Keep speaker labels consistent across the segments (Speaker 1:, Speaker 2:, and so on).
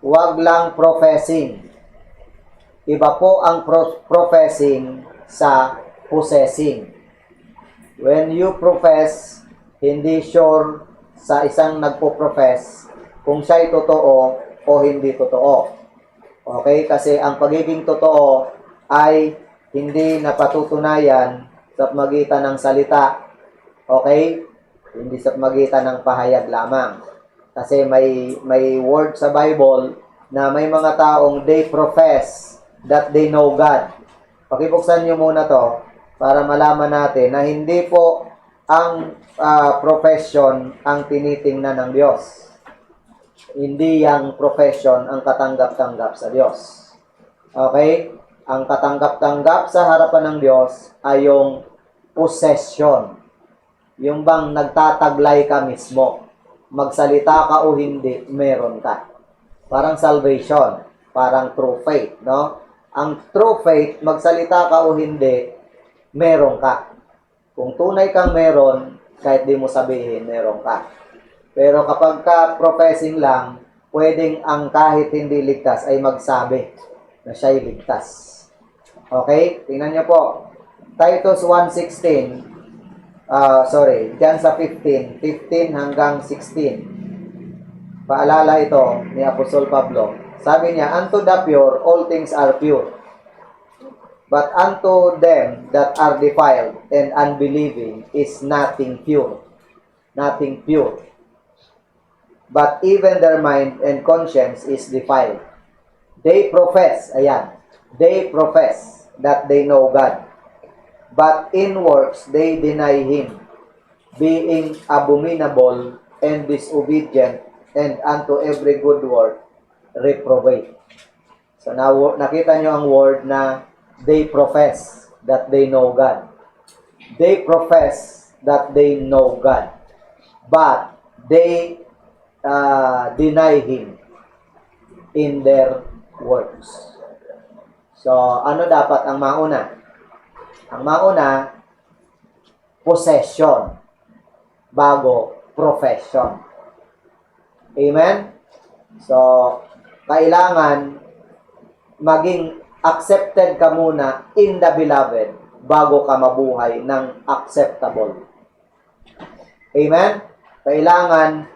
Speaker 1: Huwag lang professing. Iba po ang professing sa possessing. When you profess, hindi sure sa isang nagpo-profess kung siya'y totoo o hindi totoo. Okay? Kasi ang pagiging totoo ay hindi napatutunayan sa magitan ng salita. Okay? Hindi sa magitan ng pahayag lamang. Kasi may word sa Bible na may mga taong they profess that they know God. Pakibuksan nyo muna to para malaman natin na hindi po ang profession ang tinitingnan ng Diyos. Hindi yung profession ang katanggap-tanggap sa Diyos. Okay? Ang katanggap-tanggap sa harapan ng Diyos ay yung possession. Yung bang nagtataglay ka mismo. Magsalita ka o hindi, meron ka. Parang salvation. Parang true faith, no? Ang true faith, magsalita ka o hindi, meron ka. Kung tunay kang meron, kahit di mo sabihin, meron ka. Pero kapag ka professing lang, pwedeng ang kahit hindi ligtas ay magsabi na siya'y ligtas. Okay? Tingnan niyo po. Titus 1:16. Diyan sa 15 hanggang 16. Paalala ito ni Apostol Pablo. Sabi niya, unto the pure, all things are pure. But unto them that are defiled and unbelieving is nothing pure. Nothing pure. But even their mind and conscience is defiled. They profess, they profess that they know God. But in works they deny Him, being abominable and disobedient, and unto every good work reprobate. So now, nakita nyo ang word na they profess that they know God. They profess that they know God. But they deny Him in their works. So, ano dapat ang mauna? Ang mauna, possession bago profession. Amen? So, kailangan maging accepted ka muna in the beloved bago ka mabuhay ng acceptable. Amen? Kailangan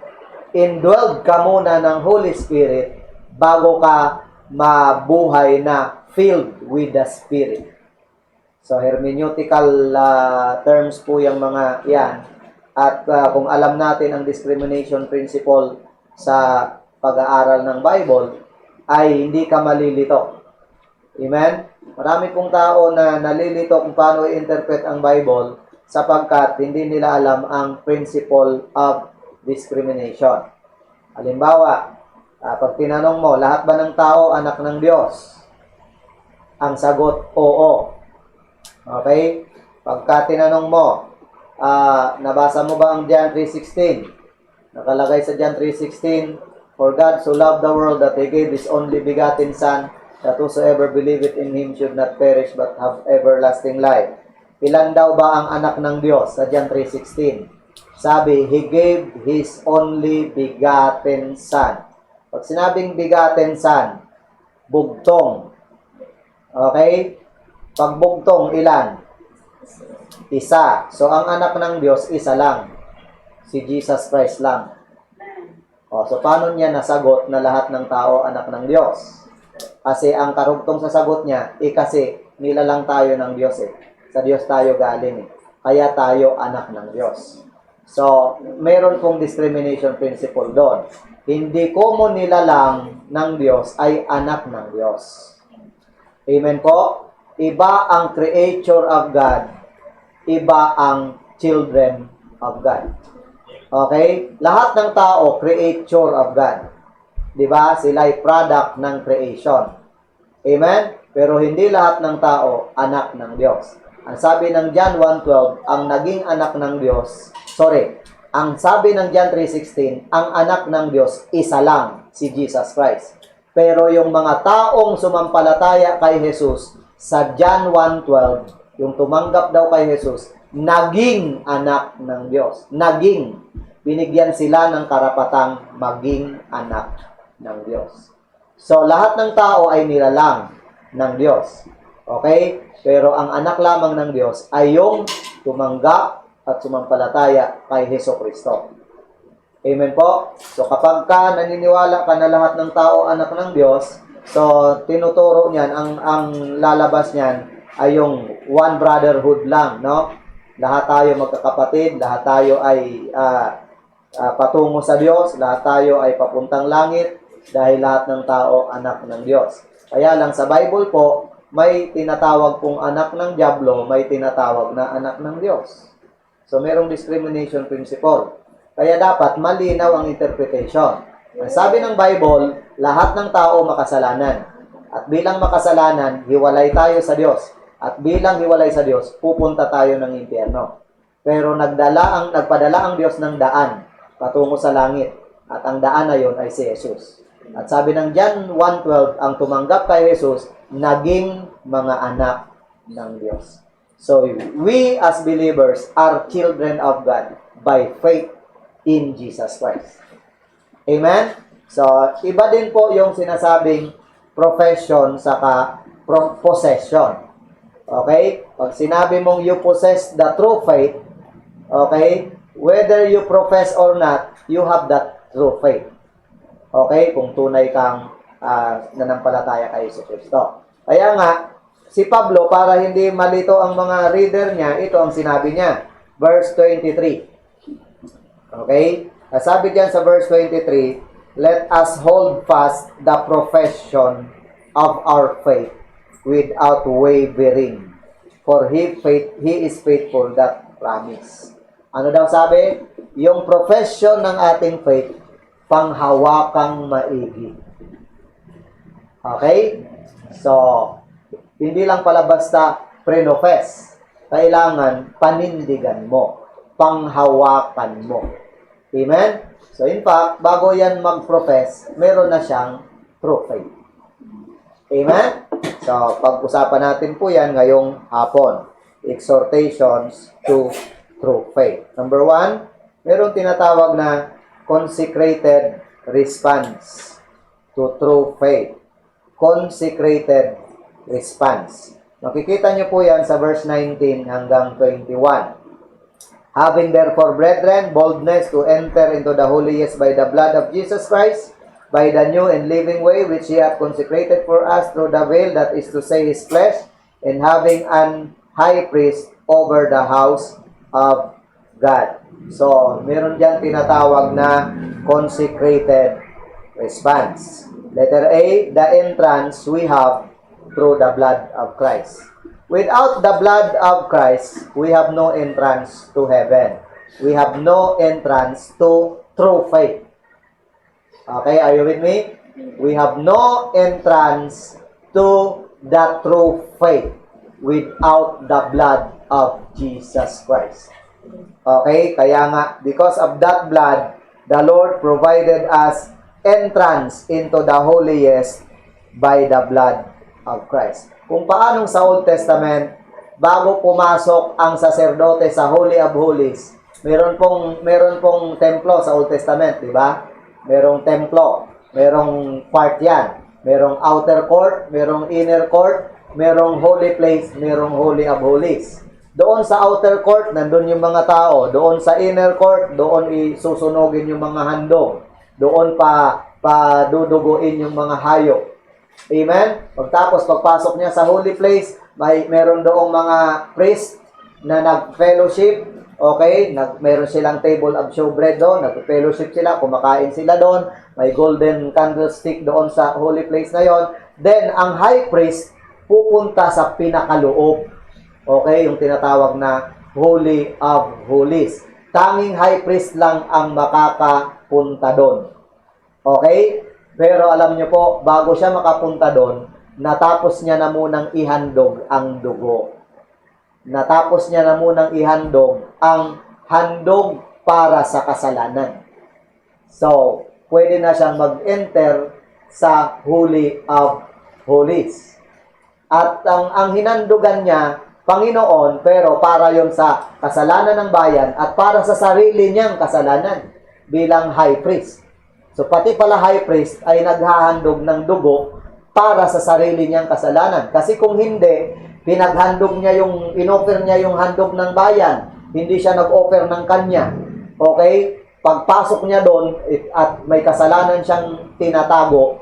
Speaker 1: indwelled ka muna ng Holy Spirit bago ka mabuhay na filled with the Spirit. So, hermeneutical terms po yung mga yan. At kung alam natin ang discrimination principle sa pag-aaral ng Bible, ay hindi ka malilito. Amen? Marami pong tao na nalilito kung paano i-interpret ang Bible sapagkat hindi nila alam ang principle of discrimination. Halimbawa, pag tinanong mo, lahat ba ng tao anak ng Diyos? Ang sagot, oo. Okay? Pagka tinanong mo, nabasa mo ba ang John 3:16? Nakalagay sa John 3:16, for God so loved the world that He gave His only begotten Son, that whosoever believeth in Him should not perish but have everlasting life. Ilan daw ba ang anak ng Diyos sa John 3:16? Sabi, He gave His only begotten Son. Pag sinabing begotten Son, bugtong. Okay? Pag bugtong, ilan? Isa. So, ang anak ng Diyos, isa lang. Si Jesus Christ lang. So, paano niya nasagot na lahat ng tao anak ng Diyos? Kasi ang karugtong sa sagot niya, kasi nilalang tayo ng Diyos Sa Diyos tayo galing Kaya tayo anak ng Diyos. So, meron pong discrimination principle doon. Hindi common nilalang ng Diyos ay anak ng Diyos. Amen po? Iba ang creature of God, iba ang children of God. Okay? Lahat ng tao, creature of God. Diba? Sila ay product ng creation. Amen? Pero hindi lahat ng tao, anak ng Diyos. Ang sabi ng John 1:12, ang naging anak ng Diyos, ang sabi ng John 3:16, ang anak ng Diyos, isa lang, si Jesus Christ. Pero yung mga taong sumampalataya kay Jesus, sa John 1:12, yung tumanggap daw kay Jesus, naging anak ng Diyos. Naging. Binigyan sila ng karapatang maging anak ng Diyos. So, lahat ng tao ay nilalang ng Diyos. Okay? Pero ang anak lamang ng Diyos ay yung tumanggap at sumampalataya kay Hesukristo. Amen po? So, kapag ka naniniwala ka na lahat ng tao anak ng Diyos, so, tinuturo niyan, ang lalabas niyan ay yung one brotherhood lang, no? Lahat tayo magkakapatid, lahat tayo ay patungo sa Diyos, lahat tayo ay papuntang langit, dahil lahat ng tao anak ng Diyos. Kaya lang sa Bible po, may tinatawag pong anak ng dyablo, may tinatawag na anak ng Diyos. So, merong discrimination principle. Kaya dapat malinaw ang interpretation. Ang sabi ng Bible, lahat ng tao makasalanan. At bilang makasalanan, hiwalay tayo sa Diyos. At bilang hiwalay sa Diyos, pupunta tayo ng impyerno. Pero nagpadala ang Diyos ng daan patungo sa langit. At ang daan na yon ay si Jesus. At sabi ng John 1:12, ang tumanggap kay Jesus, naging mga anak ng Diyos. So, we as believers are children of God by faith in Jesus Christ. Amen? So, iba din po yung sinasabing profession saka possession. Okay? Pag sinabi mong you possess the true faith, okay, whether you profess or not, you have that true faith. Okay? Kung tunay kang nanampalataya kay Jesucristo. Kaya nga, si Pablo, para hindi malito ang mga reader niya, ito ang sinabi niya. Verse 23. Okay? Sabi diyan sa verse 23, let us hold fast the profession of our faith without wavering. For he is faithful that promise. Ano daw sabi? Yung profession ng ating faith, panghawakang maigi. Okay? So, hindi lang pala basta pre-profess. Kailangan panindigan mo. Panghawakan mo. Amen? So, in fact, bago yan mag-profess, meron na siyang true faith. Amen? So, pag-usapan natin po yan ngayong hapon. Exhortations to true faith. Number 1, meron tinatawag na consecrated response to true faith. Consecrated response. Makikita nyo po yan sa verse 19 hanggang 21. Having therefore, brethren, boldness to enter into the holiest by the blood of Jesus Christ, by the new and living way which He hath consecrated for us through the veil, that is to say, His flesh, and having an high priest over the house of God. So, meron dyan tinatawag na consecrated response. Letter A, the entrance we have through the blood of Christ. Without the blood of Christ, we have no entrance to heaven. We have no entrance to true faith. Okay, are you with me? We have no entrance to the true faith without the blood of Jesus Christ. Okay, kaya nga, because of that blood, the Lord provided us entrance into the holiest by the blood of Christ. Kung paanong sa Old Testament, bago pumasok ang saserdote sa Holy of Holies, meron pong templo sa Old Testament, di ba? Merong templo, merong part yan, merong outer court, merong inner court, merong holy place, merong Holy of Holies. Doon sa outer court, nandun yung mga tao. Doon sa inner court, doon isusunogin yung mga handog. Doon duduguin yung mga hayop. Amen? Pagtapos, pagpasok niya sa holy place, meron doong mga priest na nag-fellowship. Okay? Meron silang table of showbread doon. Nag-fellowship sila. Kumakain sila doon. May golden candlestick doon sa holy place na yon. Then, ang high priest pupunta sa pinakaloob. Okay? Yung tinatawag na Holy of Holies. Tanging high priest lang ang makakapunta doon. Okay? Pero alam nyo po, bago siya makapunta doon, natapos niya na munang ihandog ang dugo. Natapos niya na munang ihandog ang handog para sa kasalanan. So, pwede na siyang mag-enter sa Holy of Holies. At ang hinandugan niya, Panginoon, pero para yon sa kasalanan ng bayan at para sa sarili niyang kasalanan bilang high priest. So pati pala high priest ay naghahandog ng dugo para sa sarili niyang kasalanan. Kasi kung hindi, pinaghandog niya inoffer niya yung handog ng bayan. Hindi siya nag-offer ng kanya. Okay? Pagpasok niya doon at may kasalanan siyang tinatago,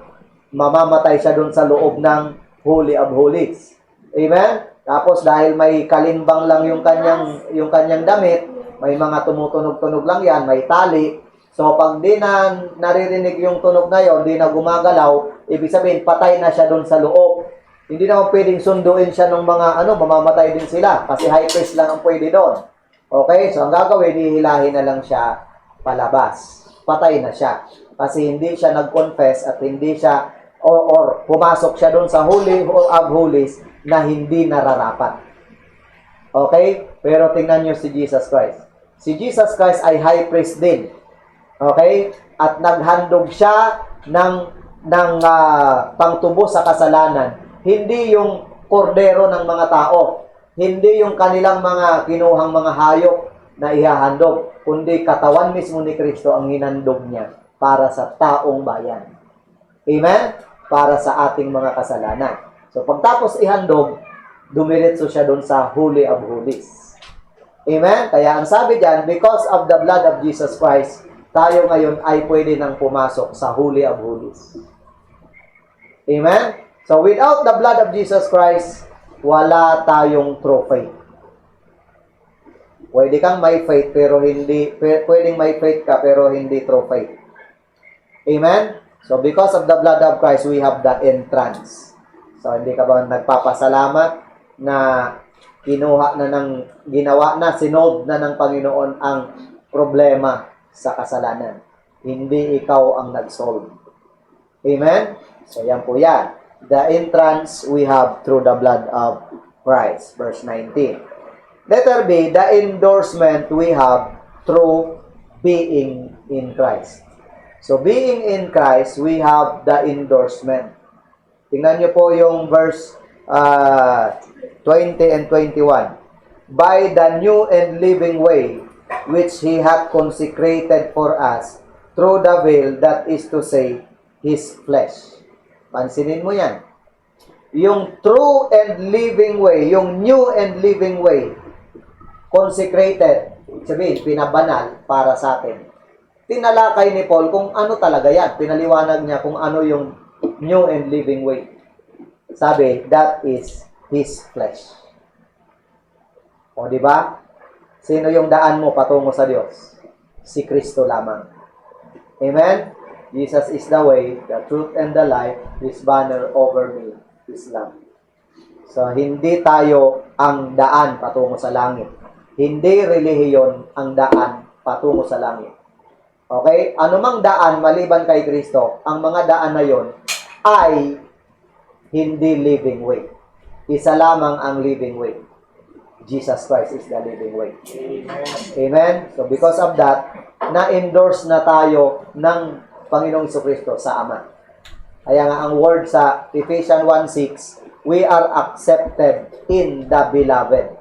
Speaker 1: mamamatay siya doon sa loob ng Holy of Holies. Amen? Tapos dahil may kalimbang lang yung kanyang damit, may mga tumutunog-tunog lang yan, may tali. So pag di na naririnig yung tunog na yon, di na gumagalaw, ibig sabihin patay na siya doon sa loob. Hindi naman pwedeng sunduin siya ng mga mamamatay din sila kasi high priest lang ang pwede doon. Okay? So ang gagawin, hihilahin na lang siya palabas. Patay na siya. Kasi hindi siya nag-confess at hindi siya or pumasok siya doon sa Holy of Holies na hindi nararapat. Okay? Pero tingnan nyo si Jesus Christ. Si Jesus Christ ay high priest din. Okay? At naghandog siya ng pangtubos sa kasalanan. Hindi yung kordero ng mga tao. Hindi yung kanilang mga kinuhang mga hayop na ihahandog. Kundi katawan mismo ni Kristo ang hinandog niya para sa taong bayan. Amen? Para sa ating mga kasalanan. So pagtapos ihandog, dumiretso siya doon sa Holy of Holies. Amen? Kaya ang sabi diyan, because of the blood of Jesus Christ, tayo ngayon ay pwede nang pumasok sa Holy of Holies. Amen? So without the blood of Jesus Christ, wala tayong true faith. Pwede kang may faith pero pwedeng may faith ka pero hindi true faith. Amen? So because of the blood of Christ, we have the entrance. So hindi ka ba nagpapasalamat na ginawa na, sinold na ng Panginoon ang problema sa kasalanan. Hindi ikaw ang nag-solve. Amen? So yan po yan. The entrance we have through the blood of Christ. Verse 19. Letter B, the endorsement we have through being in Christ. So being in Christ, we have the endorsement. Tingnan niyo po yung verse 20 and 21. By the new and living way, which He hath consecrated for us, through the veil, that is to say, His flesh. Pansinin mo yan. Yung true and living way, yung new and living way, consecrated, sabihin, pinabanal para sa atin. Tinalakay ni Paul kung ano talaga yan. Pinaliwanag niya kung ano yung new and living way. Sabi, that is His flesh. O, di ba? Sino yung daan mo patungo sa Diyos? Si Kristo lamang. Amen? Jesus is the way, the truth, and the life. His banner over me is love. So, hindi tayo ang daan patungo sa langit. Hindi relihiyon ang daan patungo sa langit. Okay? Anumang daan maliban kay Kristo, ang mga daan na yon ay hindi living way. Isa lamang ang living way. Jesus Christ is the living way. Amen. Amen? So because of that, na-endorse na tayo ng Panginoong Jesucristo sa Ama. Kaya nga ang word sa Ephesians 1:6, we are accepted in the beloved.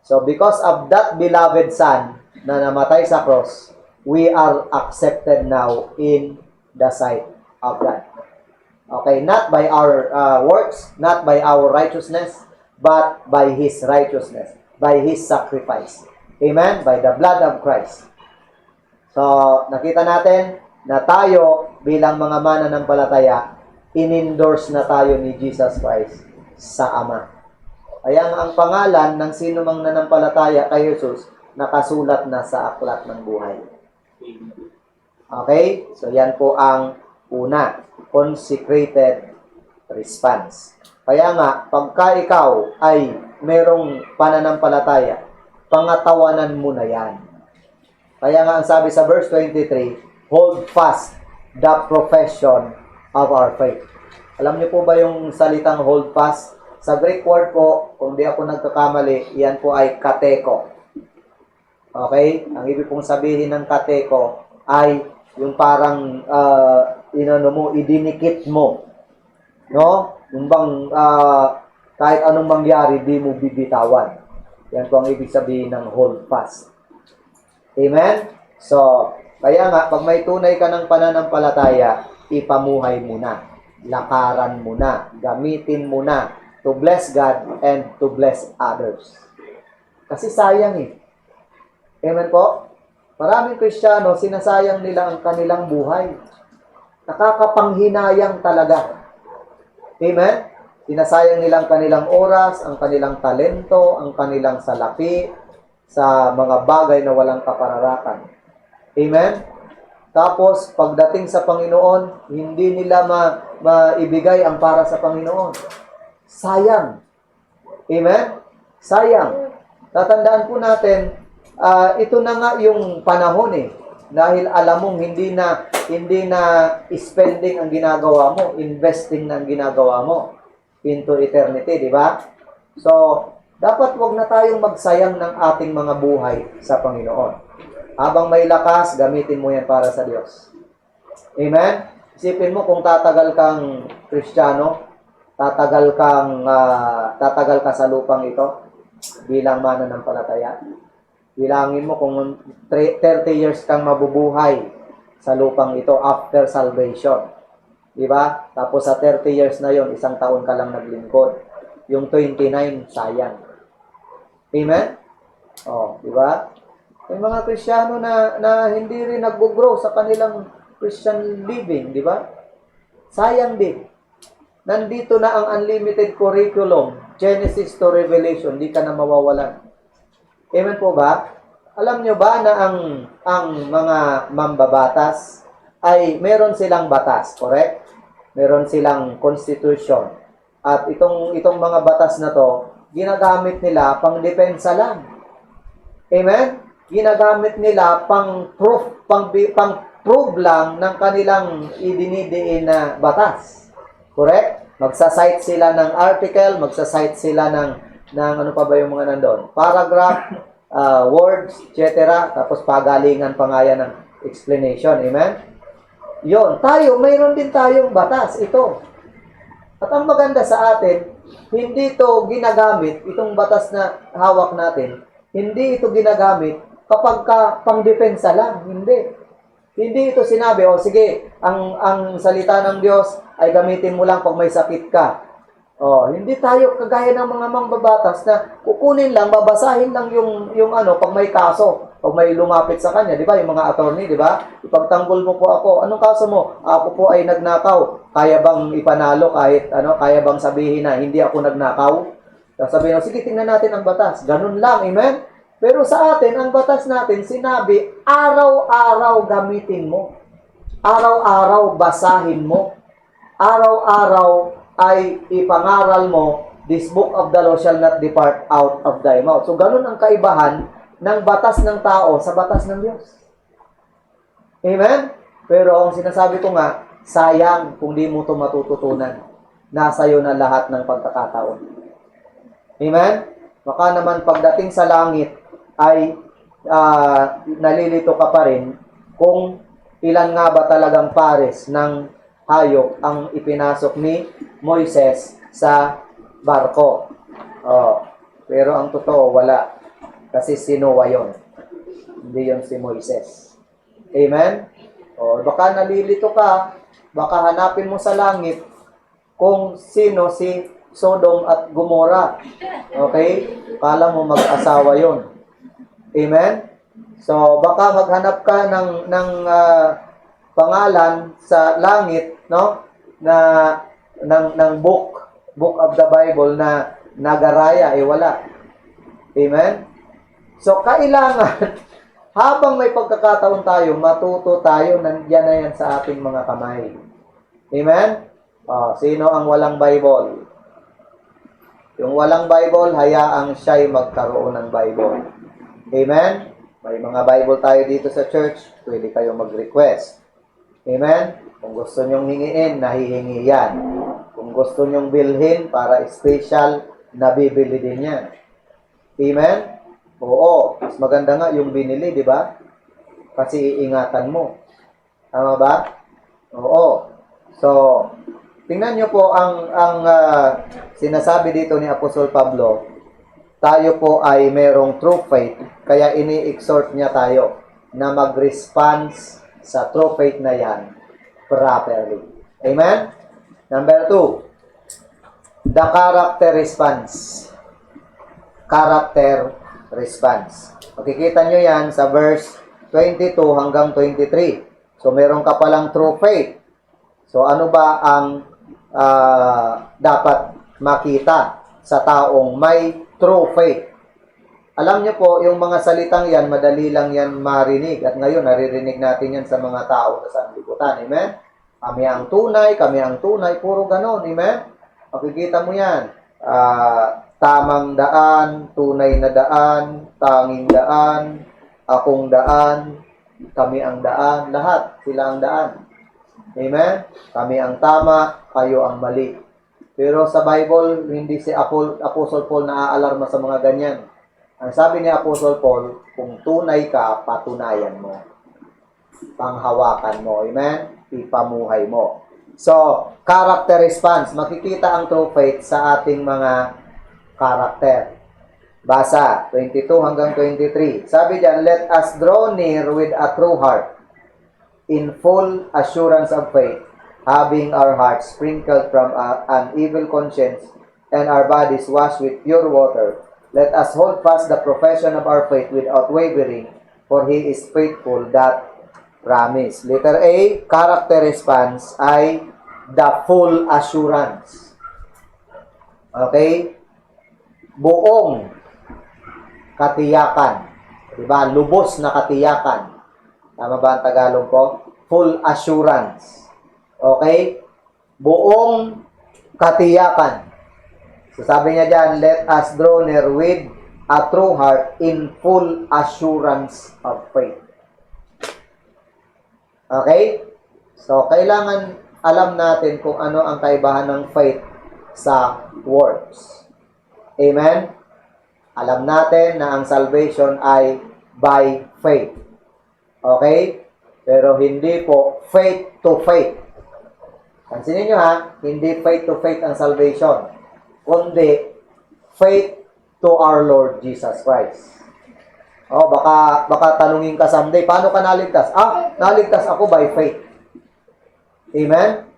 Speaker 1: So because of that beloved Son na namatay sa cross, we are accepted now in the sight of God. Okay, not by our works, not by our righteousness, but by His righteousness, by His sacrifice. Amen? By the blood of Christ. So, nakita natin na tayo bilang mga mananampalataya, in-endorse na tayo ni Jesus Christ sa Ama. Kaya ang pangalan ng sino mang nanampalataya kay Jesus, nakasulat na sa aklat ng buhay. Okay? So, yan po ang una, consecrated response. Kaya nga, pagka ikaw ay merong pananampalataya, pangatawanan mo na yan. Kaya nga, ang sabi sa verse 23, hold fast the profession of our faith. Alam niyo po ba yung salitang hold fast? Sa Greek word po, kung di ako nagkakamali, yan po ay kateko. Okay? Ang ibig pong sabihin ng kateko ay yung parang idinikit mo. No? Yung bang kahit anong mangyari, di mo bibitawan. Yan po ang ibig sabihin ng hold fast. Amen? So, Kaya nga, pag may tunay ka ng pananampalataya, ipamuhay mo na, lakaran mo na, gamitin mo na to bless God and to bless others. Kasi sayang eh. Amen po? Maraming Kristiyano, sinasayang nila ang kanilang buhay. Nakakapanghinayang talaga. Amen? Sinasayang nila ang kanilang oras, ang kanilang talento, ang kanilang salapi sa mga bagay na walang kapararakan. Amen? Tapos, pagdating sa Panginoon, hindi nila maibigay ang para sa Panginoon. Sayang. Amen? Sayang. Tatandaan po natin, ito na nga yung panahon eh. Dahil alam mong hindi na spending ang ginagawa mo, investing na ang ginagawa mo into eternity, di ba? So, dapat wag na tayong magsayang ng ating mga buhay sa Panginoon. Habang may lakas, gamitin mo yan para sa Diyos. Amen? Isipin mo kung tatagal kang Kristiyano, tatagal ka sa lupang ito bilang mananampalataya. Bilangin mo kung 30 years kang mabubuhay sa lupang ito after salvation. Di ba? Tapos sa 30 years na yon, isang taon ka lang naglingkod. Yung 29, sayang. Amen? Oh, di ba? May mga Kristiyano na hindi rin nag-grow sa kanilang Christian living, di ba? Sayang din. Nandito na ang unlimited curriculum, Genesis to Revelation, di ka na mawawalan. Amen po ba? Alam nyo ba na ang mga mambabatas ay meron silang batas, correct? Meron silang constitution. At itong mga batas na to, ginagamit nila pang depensa lang. Amen? Ginagamit nila pang prove lang ng kanilang idinidiin na batas. Correct? Magsasite sila ng article, magsasite sila ng ano pa ba yung mga nandun? Paragraph, words, etc. Tapos pagalingan pa nga yan ng explanation. Amen? Yon, tayo, mayroon din tayong batas. Ito. At ang maganda sa atin, hindi ito ginagamit, itong batas na hawak natin, hindi ito ginagamit kapag pang-depensa lang. Hindi ito sinabi, o sige, ang salita ng Diyos ay gamitin mo lang pag may sakit ka. Hindi tayo kagaya ng mga mangbabatas na kukunin lang, babasahin lang yung pag may kaso, pag may lumapit sa kanya, di ba? Yung mga attorney, di ba? Ipagtanggol mo po ako. Anong kaso mo? Ako po ay nagnakaw. Kaya bang ipanalo kahit kaya bang sabihin na hindi ako nagnakaw? Sabihin, sige, tingnan natin ang batas. Ganun lang, amen? Pero sa atin, ang batas natin, sinabi, araw-araw gamitin mo. Araw-araw basahin mo. Araw-araw ay ipangaral mo, this book of the law shall not depart out of thy mouth. So, ganun ang kaibahan ng batas ng tao sa batas ng Diyos. Amen? Pero ang sinasabi ko nga, sayang kung di mo ito matututunan. Nasa iyo na lahat ng pagkakataon. Amen? Baka naman pagdating sa langit, ay nalilito ka pa rin kung ilan nga ba talagang pares ng hayop ang ipinasok ni Moises sa barko. Pero ang totoo, wala. Kasi si Noah yun. Hindi yun si Moises. Amen? Baka nalilito ka, baka hanapin mo sa langit kung sino si Sodom at Gomorrah. Okay? Kala mo mag-asawa yun. Amen? So, baka maghanap ka ng pangalan sa langit, no? Ng book of the Bible na nagaraya, wala. Amen? So, kailangan, habang may pagkakataon tayo, matuto tayo, nandiyan na yan sa ating mga kamay. Amen? Sino ang walang Bible? Yung walang Bible, hayaang siya'y magkaroon ng Bible. Amen? May mga Bible tayo dito sa church, pwede kayo mag-request. Amen? Kung gusto nyong hingiin, nahihingi yan. Kung gusto nyong bilhin para special, nabibili din yan. Amen? Oo. Mas maganda nga yung binili, di ba? Kasi iingatan mo. Tama ba? Oo. So, tingnan nyo po ang sinasabi dito ni Apostol Pablo. Tayo po ay merong true faith, kaya ini-exhort niya tayo. na mag-response sa true faith na yan properly. Amen? Number 2, the character response. Character response. Makikita nyo yan sa verse 22 hanggang 23. So, meron ka palang true faith. So, ano ba ang dapat makita sa taong may true faith? Alam niyo po, yung mga salitang yan, madali lang yan marinig. At ngayon, naririnig natin yan sa mga tao sa sanlibutan. Amen? Kami ang tunay, puro ganon. Amen? Makikita mo yan. Tamang daan, tunay na daan, tanging daan, akong daan, kami ang daan, lahat sila ang daan. Amen? Kami ang tama, kayo ang mali. Pero sa Bible, hindi si Apostle Paul naaalarma sa mga ganyan. Ang sabi ni Apostle Paul, kung tunay ka, patunayan mo. Panghawakan mo. Amen? Ipamuhay mo. So, character response. Makikita ang true faith sa ating mga character. Basa, 22 hanggang 23. Sabi diyan, let us draw near with a true heart, in full assurance of faith, having our hearts sprinkled from an evil conscience, and our bodies washed with pure water. Let us hold fast the profession of our faith without wavering, for He is faithful that promise. Letter A, character response ay the full assurance. Okay? Buong katiyakan. Diba? Lubos na katiyakan. Tama ba ang Tagalog ko? Full assurance. Okay? Buong katiyakan. So sabi niya dyan, let us draw near with a true heart in full assurance of faith. Okay? So, kailangan alam natin kung ano ang kaibahan ng faith sa works. Amen? Alam natin na ang salvation ay by faith. Okay? Pero hindi po faith to faith. Pansinin nyo ha, hindi faith to faith ang salvation, kundi faith to our Lord Jesus Christ. Oh, baka tanungin ka someday, paano ka naligtas? Naligtas ako by faith. Amen?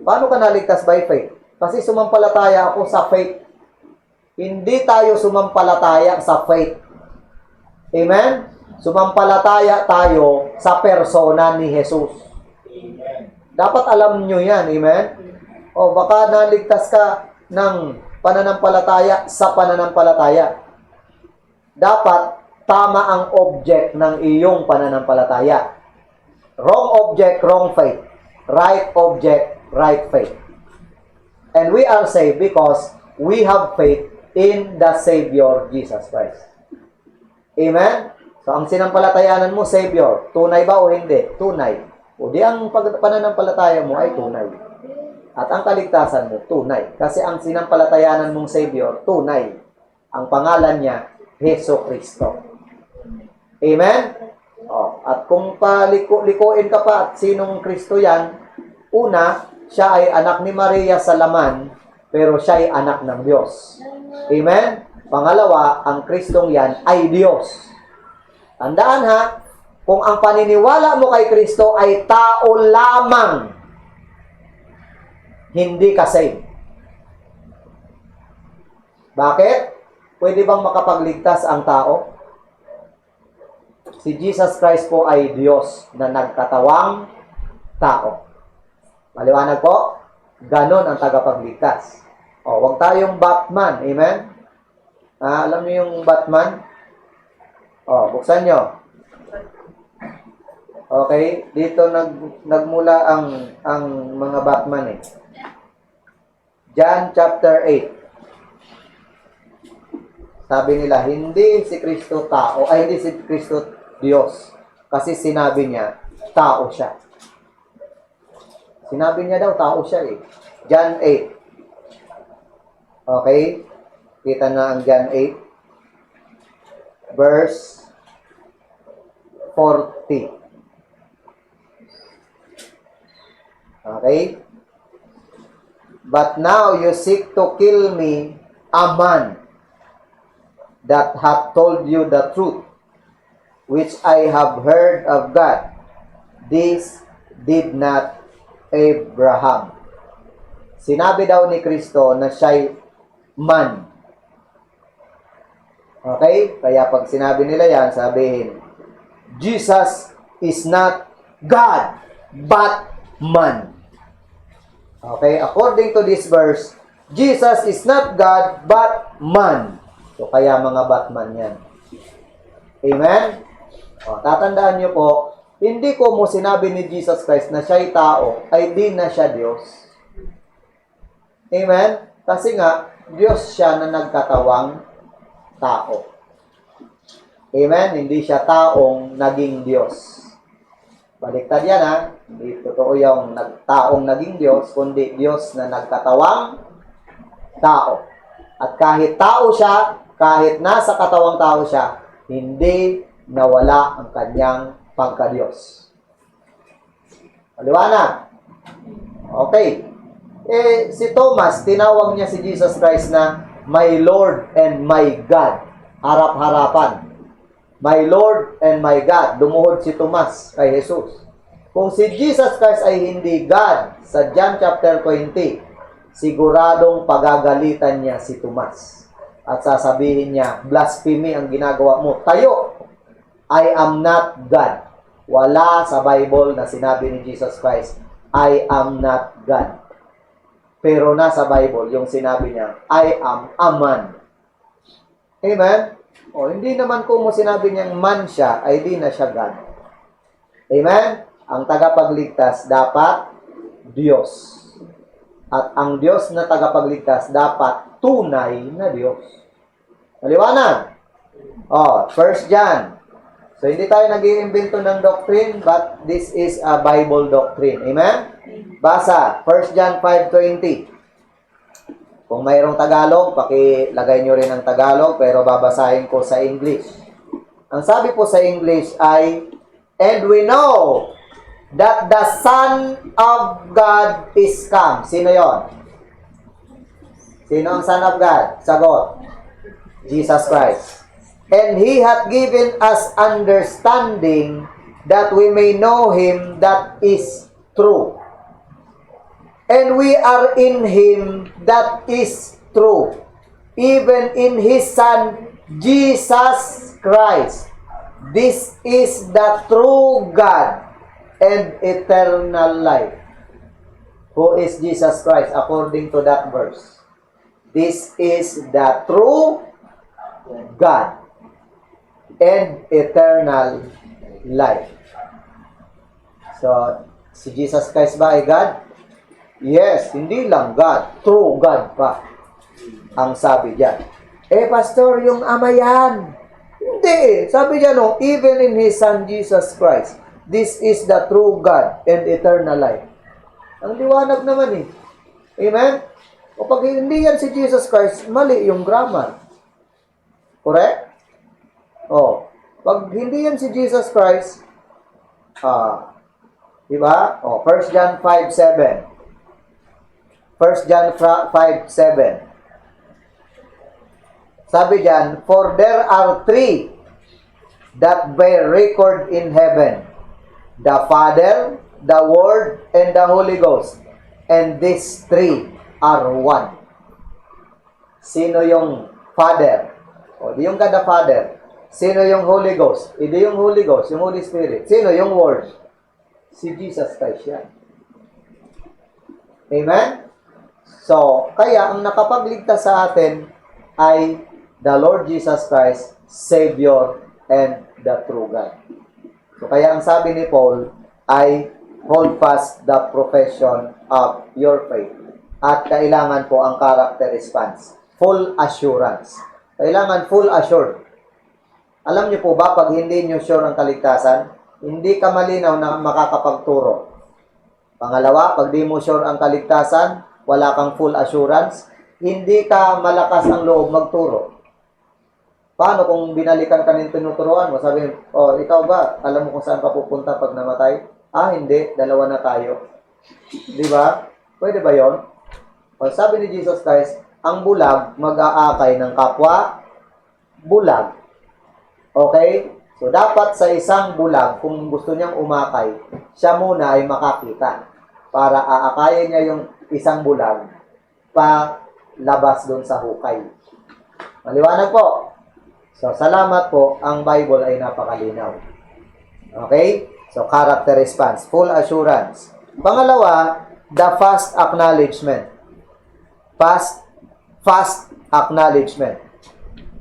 Speaker 1: Paano ka naligtas by faith? Kasi sumampalataya ako sa faith. Hindi tayo sumampalataya sa faith. Amen? Sumampalataya tayo sa persona ni Jesus. Amen. Dapat alam nyo yan. Amen? O baka naligtas ka ng pananampalataya sa pananampalataya. Dapat tama ang object ng iyong pananampalataya. Wrong object, wrong faith. Right object, right faith. And we are saved because we have faith in the Savior Jesus Christ. Amen? So, ang sinampalatayanan mo, Savior, tunay ba o hindi? Tunay. O di ang pananampalataya mo ay tunay. At ang kaligtasan mo, tunay. Kasi ang sinampalatayanan mong Savior, tunay. Ang pangalan niya, Heso Kristo. Amen? O, at kung palikuin ka pa at sinong Kristo yan, una, siya ay anak ni Maria sa laman, pero siya ay anak ng Diyos. Amen? Pangalawa, ang Kristong yan ay Diyos. Tandaan ha, kung ang paniniwala mo kay Kristo ay tao lamang, hindi ka saved. Bakit? Pwede bang makapagligtas ang tao? Si Jesus Christ po ay Diyos na nagkatawang tao. Maliwanag po? Ganon ang tagapagligtas. O, huwag tayong Batman. Amen? Alam niyo yung Batman? O, buksan nyo. Okay? Dito nagmula ang mga Batman eh. John chapter 8. Sabi nila, hindi si Kristo tao, ay hindi si Kristo Diyos. Kasi sinabi niya, tao siya. Sinabi niya daw, tao siya eh. John 8. Okay? Kita na ang John 8. Verse 40. Okay? But now you seek to kill me, a man that hath told you the truth, which I have heard of God, this did not Abraham. Sinabi daw ni Kristo na siya'y man. Okay? Kaya pag sinabi nila yan, sabihin, Jesus is not God, but man. Okay? According to this verse, Jesus is not God, but man. So, kaya mga Batman yan. Amen? O, tatandaan nyo po, hindi ko mo sinabi ni Jesus Christ na siya'y tao, ay di na siya Diyos. Amen? Kasi nga, Diyos siya na nagkatawang tao. Amen? Hindi siya taong naging Diyos. Baliktad yan ha. Hindi totoo yung taong naging Diyos, kundi Diyos na nagkatawang tao. At kahit tao siya, kahit nasa katawang tao siya, hindi nawala ang kanyang pagka-Diyos. Maliwanag? Okay. Si Thomas, tinawag niya si Jesus Christ na my Lord and my God. Harap-harapan. My Lord and my God. Lumuhod si Thomas kay Jesus. Kung si Jesus Christ ay hindi God, sa John chapter 20, siguradong pagagalitan niya si Thomas. At sasabihin niya, blasphemy ang ginagawa mo. Tayo! I am not God. Wala sa Bible na sinabi ni Jesus Christ, I am not God. Pero nasa Bible, yung sinabi niya, I am a man. Amen? O, hindi naman kung mo sinabi niyang man siya, ay di na siya God. Amen? Ang tagapagligtas dapat Diyos. At ang Diyos na tagapagligtas dapat tunay na Diyos. Maliwanag? O, 1 John. So, hindi tayo nag-iimbento ng doctrine, but this is a Bible doctrine. Amen? Basa, 1 John 5:20. Kung mayroong Tagalog, pakilagay nyo rin ang Tagalog, pero babasahin ko sa English. Ang sabi po sa English ay, and we know that the Son of God is come. Sino yon? Sino ang Son of God? Sagot. Jesus Christ. And He hath given us understanding that we may know Him that is true. And we are in Him that is true, even in His Son, Jesus Christ. This is the true God and eternal life. Who is Jesus Christ according to that verse? This is the true God and eternal life. So, si Jesus Christ ba ay God? Yes, hindi lang God, true God pa ang sabi diyan. Pastor, yung Ama yan. Hindi. Sabi diyan, no, even in His Son Jesus Christ, this is the true God and eternal life. Ang liwanag naman Amen? O pag hindi yan si Jesus Christ, mali yung grammar. Correct? Pag hindi yan si Jesus Christ, diba? 1 John 5:7. 1 John 5:7. Sabi diyan, for there are three that bear record in heaven, the Father, the Word, and the Holy Ghost. And these three are one. Sino yung Father? Di yung God the Father. Sino yung Holy Ghost? Di yung Holy Ghost, yung Holy Spirit. Sino yung Word? Si Jesus Christ yan. Amen? So, kaya ang nakapagligtas sa atin ay the Lord Jesus Christ, Savior, and the true God. So, kaya ang sabi ni Paul ay hold fast the profession of your faith. At kailangan po ang character response. Full assurance. Kailangan full assured. Alam niyo po ba, pag hindi niyo sure ang kaligtasan, hindi ka malinaw na makakapagturo. Pangalawa, pag di mo sure ang kaligtasan, wala kang full assurance, hindi ka malakas ang loob magturo. Paano kung binalikan ka ng tinuturuan mo? Sabihin, ikaw ba, alam mo kung saan ka pupunta pag namatay? Hindi, dalawa na tayo. Di ba? Pwede ba yon? Sabi ni Jesus Christ, ang bulag mag-aakay ng kapwa bulag. Okay? So, dapat sa isang bulag, kung gusto niyang umakay, siya muna ay makakita para aakayin niya yung isang bulag pa labas doon sa hukay. Maliwanag po. So, salamat po. Ang Bible ay napakalinaw. Okay? So, character response. Full assurance. Pangalawa, the fast acknowledgement. Fast acknowledgement.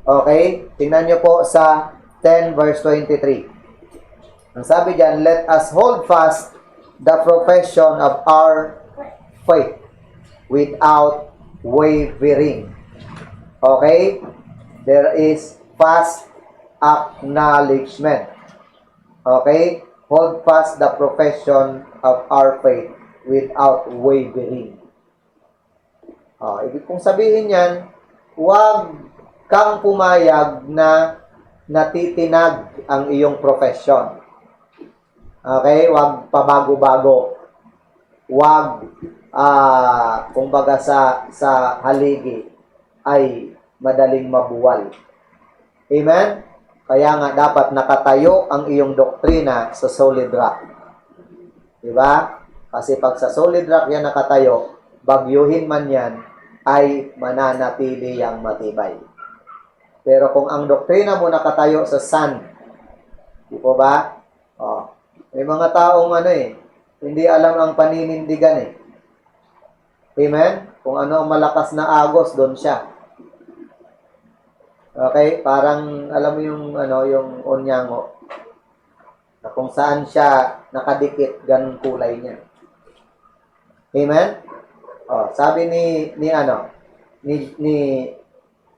Speaker 1: Okay? Tingnan niyo po sa 10 verse 23. Ang sabi diyan, let us hold fast the profession of our faith without wavering. Okay? There is fast acknowledgement. Okay? Hold fast the profession of our faith without wavering. Ibig kong sabihin yan, huwag kang pumayag na natitinag ang iyong profession. Okay? Huwag pabago-bago. Huwag, kumbaga sa haligi ay madaling mabuwal. Amen? Kaya nga dapat nakatayo ang iyong doktrina sa solid rock. Diba? Kasi pag sa solid rock yan nakatayo, bagyuhin man yan, ay mananatili yang matibay. Pero kung ang doktrina mo nakatayo sa sand, di po ba? May mga taong hindi alam ang paninindigan Amen? Kung ano ang malakas na agos, doon siya. Okay? Parang, alam mo yung onyango. Na kung saan siya nakadikit, ganun kulay niya. Amen? Sabi ni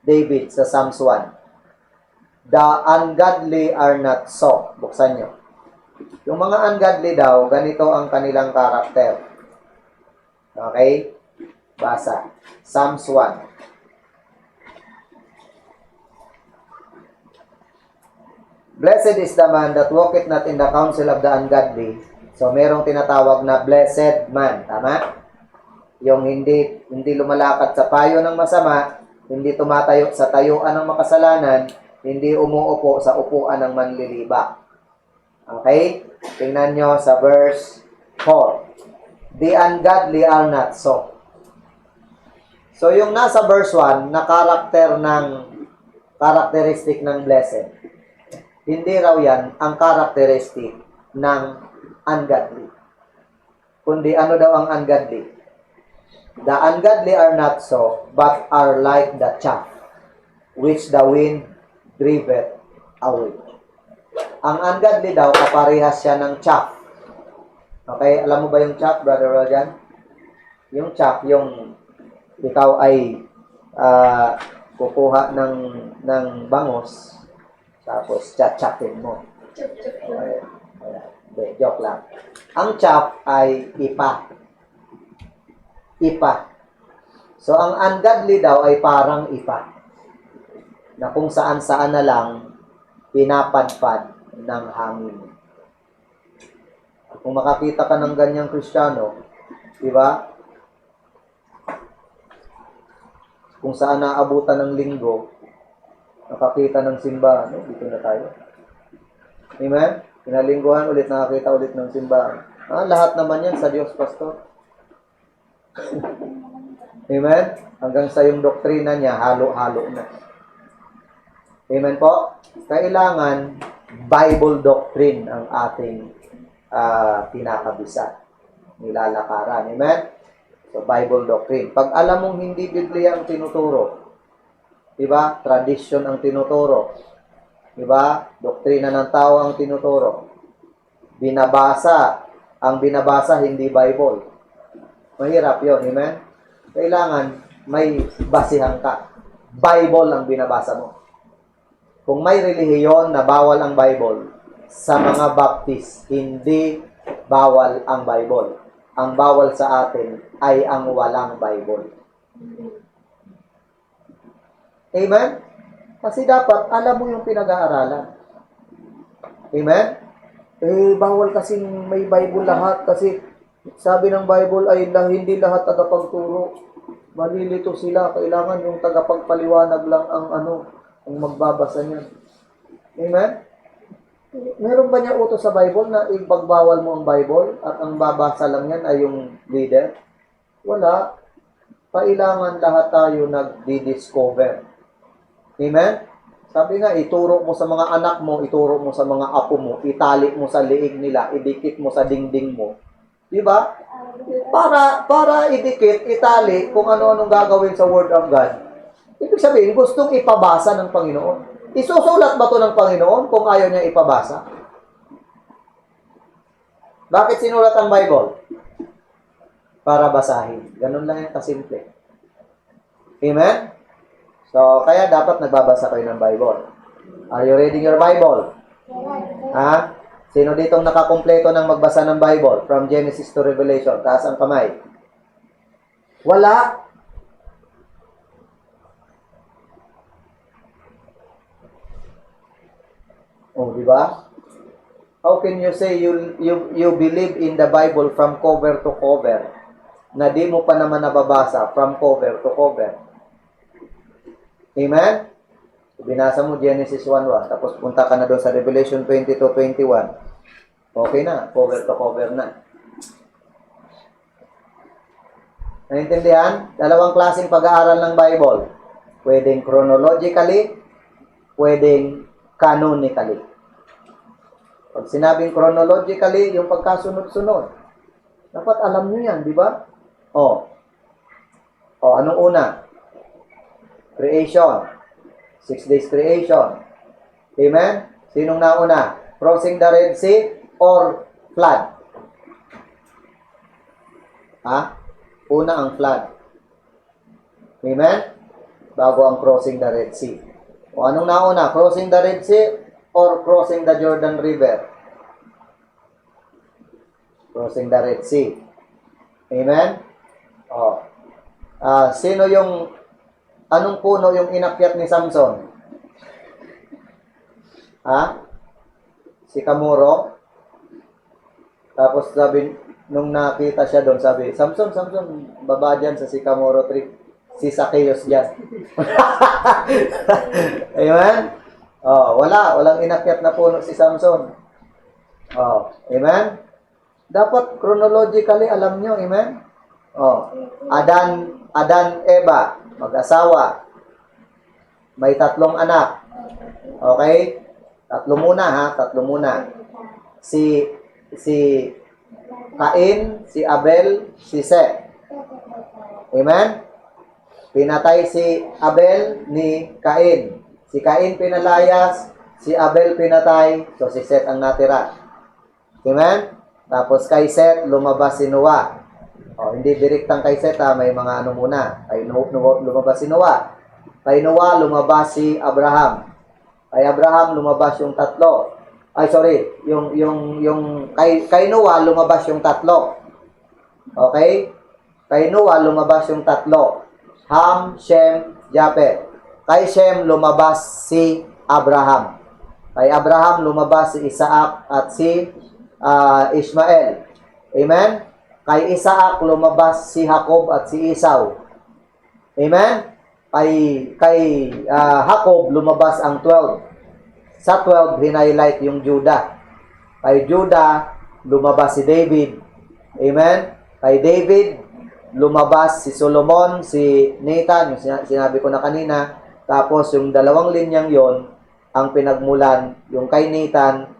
Speaker 1: David sa Psalms 1, the ungodly are not so. Buksan nyo. Yung mga ungodly daw, ganito ang kanilang karakter. Okay? Basa. Psalms 1. Blessed is the man that walketh not in the counsel of the ungodly. So, merong tinatawag na blessed man. Tama? Yung hindi lumalakad sa payo ng masama, hindi tumatayo sa tayuan ng makasalanan, hindi umuupo sa upuan ng manliliba. Okay? Tingnan nyo sa verse 4. The ungodly are not so. So, yung nasa verse 1, na karakteristik ng blessed, hindi raw yan ang karakteristik ng ungodly. Kundi ano daw ang ungodly? The ungodly are not so, but are like the chaff, which the wind driveth away. Ang ungodly daw, kaparehas siya ng chaff. Okay? Alam mo ba yung chaff, Brother Rojan? Yung chaff, yung ikaw ay kukuha ng bangos, tapos chat-chatin mo. Joke lang. Ang chaff ay ipa. So, ang ungodly daw ay parang ipa. Na kung saan-saan na lang pinapadpad ng hangin. Kung makakita ka ng ganyang Kristiyano, di ba? Kung saan naabutan ng linggo, nakakita ng simbahan, dito na tayo. Amen? Pinalingguhan ulit, nakakita ulit ng simbahan. Lahat naman yan sa Diyos, Pastor. Amen? Hanggang sa yung doktrina niya, halo-halo na. Amen po? Kailangan Bible doctrine ang ating pinakabisa, nilalakaran. Amen? So, Bible doctrine. Pag alam mong hindi Biblia ang tinuturo, diba? Tradition ang tinuturo. Diba? Doktrina ng tao ang tinuturo. Ang binabasa, hindi Bible. Mahirap yun, amen? Kailangan may basihan ka. Bible ang binabasa mo. Kung may relihiyon na bawal ang Bible, sa mga Baptist, hindi bawal ang Bible. Ang bawal sa atin ay ang walang Bible. Amen? Kasi dapat alam mo yung pinag-aaralan. Amen? Bawal kasi may Bible lahat kasi sabi ng Bible ay hindi lahat tagapagturo. Malilito sila. Kailangan yung tagapagpaliwanag lang ang magbabasa niyan. Amen? Meron ba niya utos sa Bible na ipagbawal mo ang Bible at ang babasa lang yan ay yung leader? Wala. Kailangan lahat tayo nagdi-discover. Amen? Sabi nga, ituro mo sa mga anak mo, ituro mo sa mga apo mo, itali mo sa liig nila, idikit mo sa dingding mo. Di ba? Para idikit, itali kung ano-anong gagawin sa Word of God. Ibig sabihin, gustong ipabasa ng Panginoon. Isusulat ba ito ng Panginoon kung ayaw niya ipabasa? Bakit sinulat ang Bible? Para basahin. Ganun lang yung kasimple. Amen? So, kaya dapat nagbabasa kayo ng Bible. Are you reading your Bible? Ha? Sino ditong nakakumpleto ng magbasa ng Bible? From Genesis to Revelation. Taas ang kamay. Wala. Oh, di ba? How can you say you believe in the Bible from cover to cover na di mo pa naman nababasa from cover to cover? Amen? Binasa mo Genesis 1:1 tapos punta ka na doon sa Revelation 22:21. Okay na, cover to cover na. Naintindihan? Dalawang klaseng pag-aaral ng Bible. Pwedeng chronologically, pwedeng canonically. Pag sinabing chronologically, yung pagkasunod-sunod. Dapat alam nyo yan, di ba? Anong una? Creation. 6 days creation. Amen? Sinong nauna? Crossing the Red Sea or flood? Una ang flood. Amen? Bago ang crossing the Red Sea. O anong nauna? Crossing the Red Sea or crossing the Jordan River? Crossing the Red Sea. Amen? Sino yung, anong puno yung inakyat ni Samson? Sycamore. Tapos sabi, nung nakita siya doon, sabi, Samson, baba dyan sa Sycamore tree. Si Zacchaeus dyan. Amen? Walang inakyat na puno si Samson. Amen? Dapat chronologically alam nyo, amen? Adan, Eva, mag-asawa. May 3 anak. Okay? 3 muna. Si Cain, si Abel, si Seth. Amen? Pinatay si Abel ni Cain. Si Cain pinalayas, si Abel pinatay, so si Seth ang natira. Amen? Tapos kay Seth, lumabas si Noah. Hindi direktang kay Seth, may mga ano muna. Kay lumabas si Noah. Kay Noah, lumabas si Abraham. Kay Abraham, lumabas yung 3. Kay Noah, lumabas yung 3. Okay? Kay Noah, lumabas yung 3. Ham, Shem, Japhet. Kay Shem, lumabas si Abraham. Kay Abraham, lumabas si Isaac at si Ishmael. Amen? Kay Isaac, lumabas si Jacob at si Esau. Amen? Kay Jacob, lumabas ang 12. Sa 12, hinighlight yung Judah. Kay Judah, lumabas si David. Amen? Kay David, lumabas si Solomon, si Nathan, yung sinabi ko na kanina. Tapos yung 2 linyang yon ang pinagmulan, yung kay Nathan,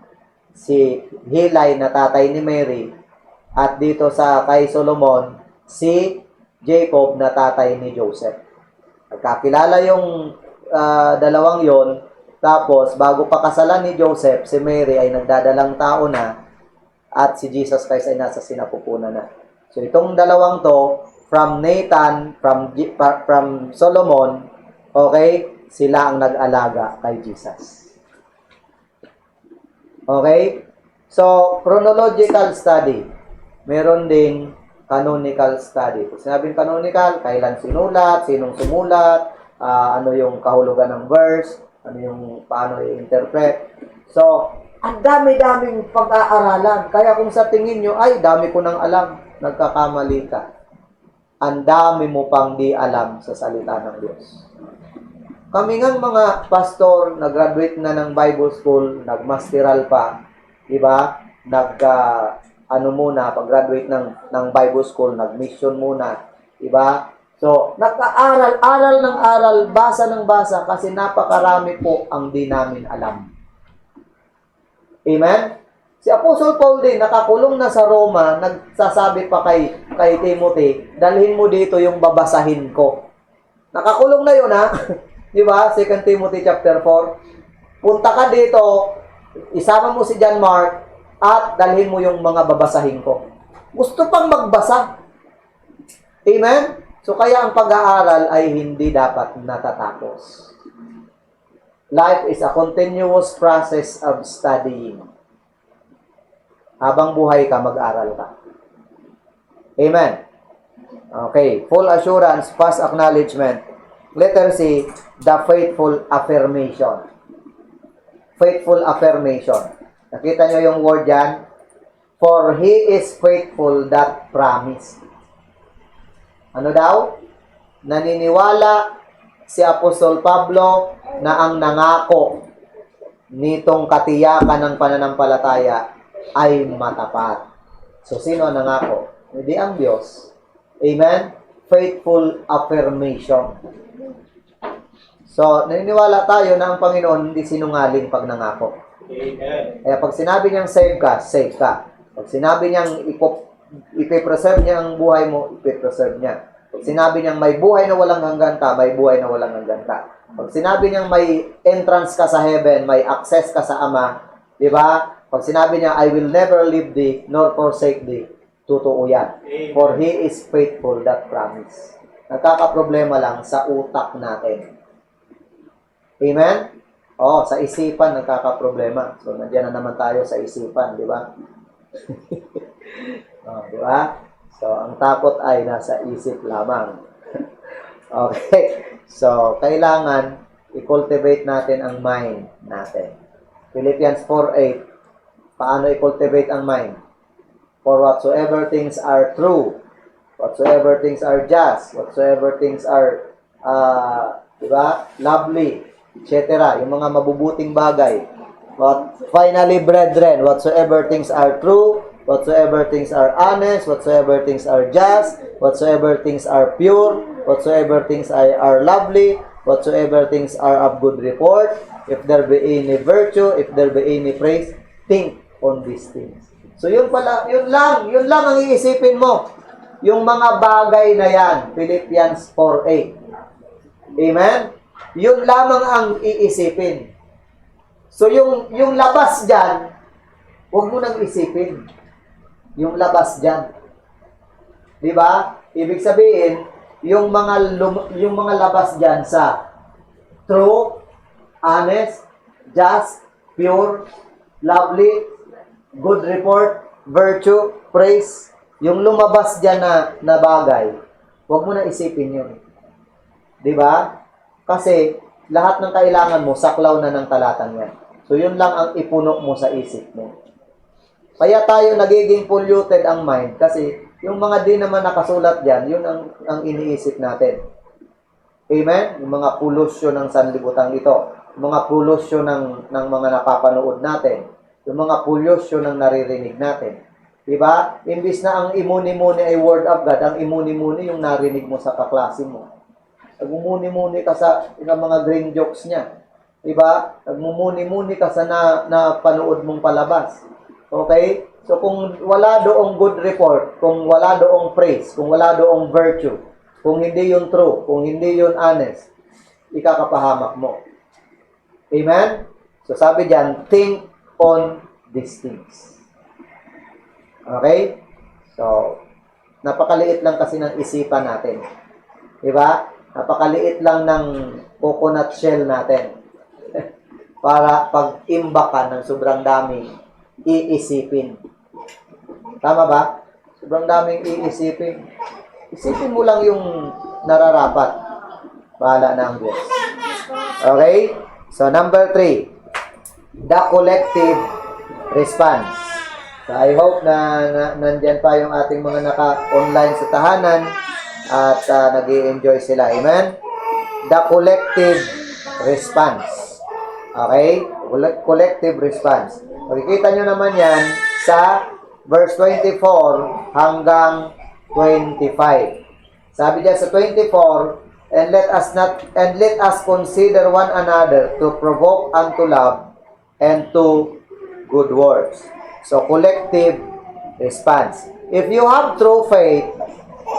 Speaker 1: si Heli na tatay ni Mary, at dito sa kay Solomon, si Jacob na tatay ni Joseph. Nagkakilala yung 2 yon, tapos bago pa kasalan ni Joseph, si Mary ay nagdadalang tao na, at si Jesus Christ ay nasa sinapupunan na. So itong 2 to, from Nathan, from Solomon, okay, sila ang nag-alaga kay Jesus. Okay? So, chronological study. Meron ding canonical study. Kung sinabing canonical, kailan sinulat, sinong sumulat, ano yung kahulugan ng verse, paano i-interpret. So, ang dami-daming pag-aaralan. Kaya kung sa tingin nyo, ay, dami ko nang alam, nagkakamali ka. Ang dami mo pang di alam sa salita ng Diyos. kami ngang mga pastor, nag-graduate na ng Bible School, nag-masteral pa, di ba? Pag-graduate ng Bible School, nag-mission muna, di ba? So, nag-aaral, aral ng aral, basa ng basa, kasi napakarami po ang di namin alam. Amen? Si Apostle Paul din, nakakulong na sa Roma, nagsasabi pa kay Timothy, dalhin mo dito yung babasahin ko. Nakakulong na yun, ha? Di ba? 2 Timothy chapter 4. Punta ka dito, isama mo si John Mark, at dalhin mo yung mga babasahin ko. Gusto pang magbasa. Amen? So, kaya ang pag-aaral ay hindi dapat natatapos. Life is a continuous process of studying. Habang buhay ka, mag-aral ka. Amen? Okay. Full assurance, past acknowledgement. Letter C, the faithful affirmation. Faithful affirmation. Nakita nyo yung word yan? For He is faithful that promised. Ano daw? Naniniwala si Apostol Pablo na ang nangako nitong katiyakan ng pananampalataya ay matapat. So, sino ang nangako? Hindi ang Diyos. Amen? Faithful affirmation. So, naniniwala tayo na ang Panginoon hindi sinungaling pag nangako. Amen. Kaya pag sinabi niyang save ka, save ka. Pag sinabi niyang ipipreserve niya ang buhay mo, ipipreserve niya. Pag sinabi niyang may buhay na walang hanggan ka, may buhay na walang hanggan ka. Pag sinabi niyang may entrance ka sa heaven, may access ka sa Ama, di ba? Pag sinabi niya, I will never leave thee, nor forsake thee, totoo yan. For He is faithful that promise. Nagkakaproblema lang sa utak natin. Amen? Sa isipan nagkakaproblema. So, nandiyan na naman tayo sa isipan, di ba? Di ba? So, ang takot ay nasa isip lamang. Okay. So, kailangan i-cultivate natin ang mind natin. Philippians 4:8. Paano i-cultivate ang mind? For whatsoever things are true, whatsoever things are just, whatsoever things are, lovely, etc. Yung mga mabubuting bagay. But finally, brethren, whatsoever things are true, whatsoever things are honest, whatsoever things are just, whatsoever things are pure, whatsoever things are lovely, whatsoever things are of good report, if there be any virtue, if there be any praise, think on these things. So yun lang ang iisipin mo. Yung mga bagay na yan, Philippians 4:8. Amen? Yun lamang ang iisipin. So yung labas dyan, huwag mo nang isipin. Yung labas dyan. Di ba? Ibig sabihin, yung mga labas dyan sa true, honest, just, pure, lovely, good report, virtue, praise, yung lumabas dyan na bagay, huwag mo na isipin yun. Di ba? Kasi lahat ng kailangan mo, saklaw na ng talatang yan. So yun lang ang ipuno mo sa isip mo. Kaya tayo nagiging polluted ang mind kasi yung mga di naman nakasulat dyan, yun ang iniisip natin. Amen? Yung mga pollution ng sanlibutan ito, yung mga pollution ng mga napapanood natin, yung mga pollution ng naririnig natin. Diba? Imbis na ang imuni-muni ay word of God, ang imuni-muni yung narinig mo sa kaklase mo. Nagmumuni-muni ka sa mga green jokes niya. Diba? Nagmumuni-muni ka sa napanood mong palabas. Okay? So kung wala doong good report, kung wala doong praise, kung wala doong virtue, kung hindi yun true, kung hindi yun honest, ikakapahamak mo. Amen? So sabi diyan, think on these things. Okay? So, napakaliit lang kasi ng isipan natin. Diba? Napakaliit lang ng coconut shell natin. Para pag-imbak ka ng sobrang daming iisipin. Tama ba? Sobrang daming iisipin. Isipin mo lang yung nararapat. Bahala na ang Diyos. Okay? So, number 3. The collective response. So, I hope na nandyan pa yung ating mga naka-online sa tahanan at nag-i-enjoy sila. Amen? The collective response. Okay? Collective response. Makikita nyo naman yan sa verse 24 hanggang 25. Sabi diyan sa 24, and let us consider one another to provoke unto love and to good works. So collective response. If you have true faith,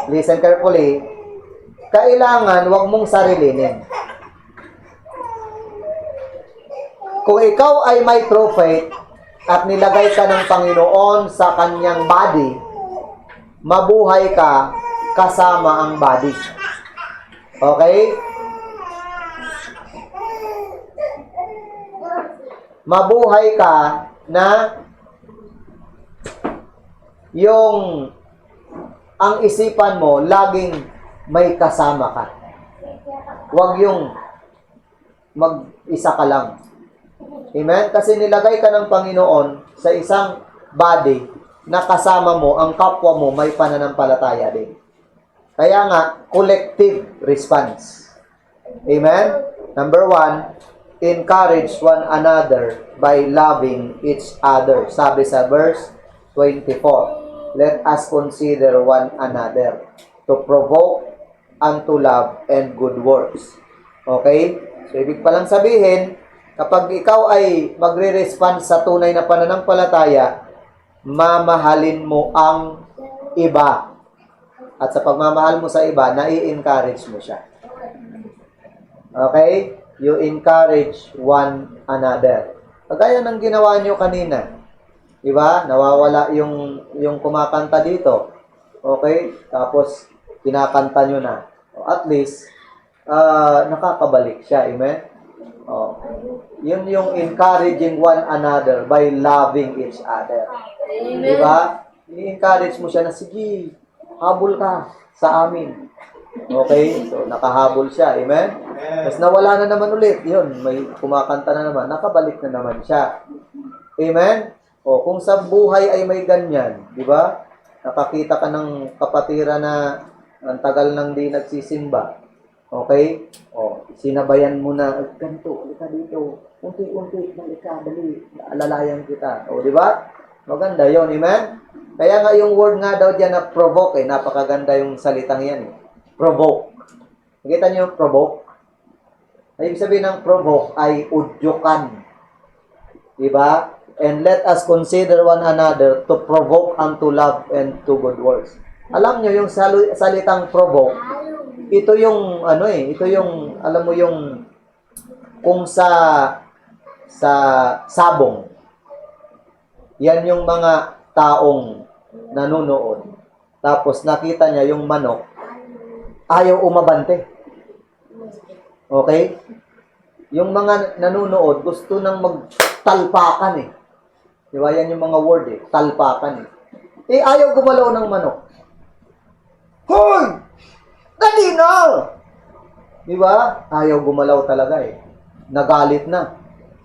Speaker 1: listen carefully, kailangan wag mong sarilinin. Kung ikaw ay may true faith at nilagay ka ng Panginoon sa kanyang body, mabuhay ka kasama ang body. Okay? Mabuhay ka na yung ang isipan mo laging may kasama ka. Huwag yung mag-isa ka lang. Amen? Kasi nilagay ka ng Panginoon sa isang body na kasama mo, ang kapwa mo may pananampalataya din. Kaya nga, collective response. Amen? Number 1, encourage one another by loving each other. Sabi sa verse 24, let us consider one another to provoke unto love and good works. Okay? So, ibig palang sabihin, kapag ikaw ay magre-respond sa tunay na pananampalataya, mamahalin mo ang iba. At sa pagmamahal mo sa iba, nai-encourage mo siya. Okay? You encourage one another. Kagaya ng ginawa nyo kanina. Diba? Nawawala yung kumakanta dito. Okay? Tapos, kinakanta nyo na. At least, nakakabalik siya. Amen? Yun yung encouraging one another by loving each other. Amen. Diba? I-encourage mo siya na, sige, habol ka sa amin. Okay? So, nakahabol siya. Amen? Tapos nawala na naman ulit. Yun, may kumakanta na naman. Nakabalik na naman siya. Amen? Kung sa buhay ay may ganyan, di ba? Nakakita ka ng kapatira na ang tagal nang di nagsisimba. Okay? Sinabayan mo na, ganito, halika dito. Unti-unti, halika, dali. Alalayan kita. Di ba? Maganda yun. Amen? Kaya nga yung word nga daw dyan na provoke, napakaganda yung salitang yan. Provoke. Nakita niyo yung provoke? Ibig sabihin ng provoke ay udyukan. Diba? And let us consider one another to provoke unto love and to good works. Alam niyo yung salitang provoke, ito yung, ito yung, alam mo yung, kung sa sabong, yan yung mga taong nanunood. Tapos nakita niya yung manok, ayaw umabante. Okay? Yung mga nanunood, gusto nang magtalpakan eh. Di ba? Yan yung mga word eh. Talpakan eh. Ayaw gumalaw ng manok. Hoy! Dali na! Di ba? Ayaw gumalaw talaga eh. Nagalit na.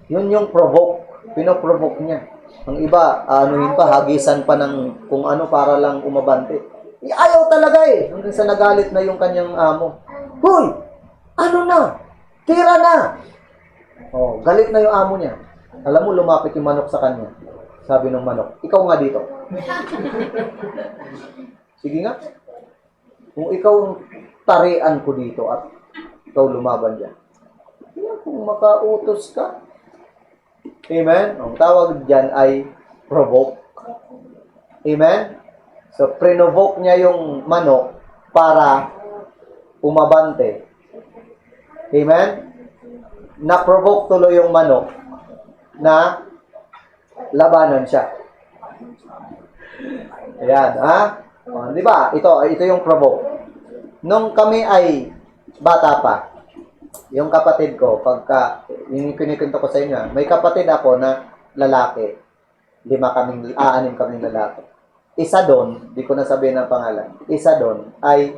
Speaker 1: Yun yung provoke. Pinoprovoke niya. Ang iba, anuhin pa, hagisan pa ng kung ano para lang umabante. Ayaw talaga eh. Hanggang sa nagalit na yung kanyang amo. Hoy! Ano na? Tira na! Galit na yung amo niya. Alam mo, lumapit yung manok sa kanya. Sabi ng manok, ikaw nga dito. Sige nga. Kung ikaw tarian ko dito at ikaw lumaban dyan. Kung makautos ka. Amen? Ang tawag dyan ay provoke. Amen? So, prinovoke niya yung manok para umabante. Amen? Na-provoke tuloy yung manok na labanan siya. Ayan, ha? Di ba? Ito yung provoke. Nung kami ay bata pa, yung kapatid ko, pagka, yung kinikwento ko sa inyo, may kapatid ako na lalaki. 6 kaming lalaki. Isa doon, di ko na sabihin ang pangalan, isa doon ay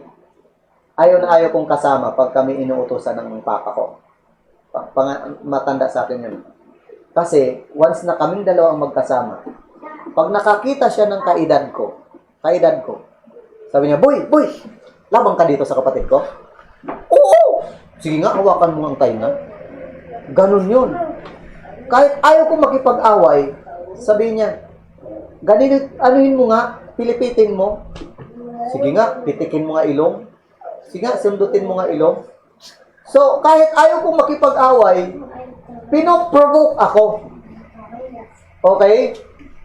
Speaker 1: ayaw na ayaw kong kasama pag kami inuutosan ng papa ko. Matanda sa akin yun. Kasi, once na kaming dalawang magkasama, pag nakakita siya ng kaedad ko, sabi niya, Boy, labang ka dito sa kapatid ko? Oo! Sige nga, hawakan mo ang tainga. Ganun yun. Kahit ayaw ko makipag-away, sabihin niya, ganito, anuhin mo nga, pilipitin mo. Sige nga, pitikin mo nga ilong. Sige nga, sundutin mo nga ilong. So, kahit ayaw kong makipag-away, pinoprovoke ako. Okay?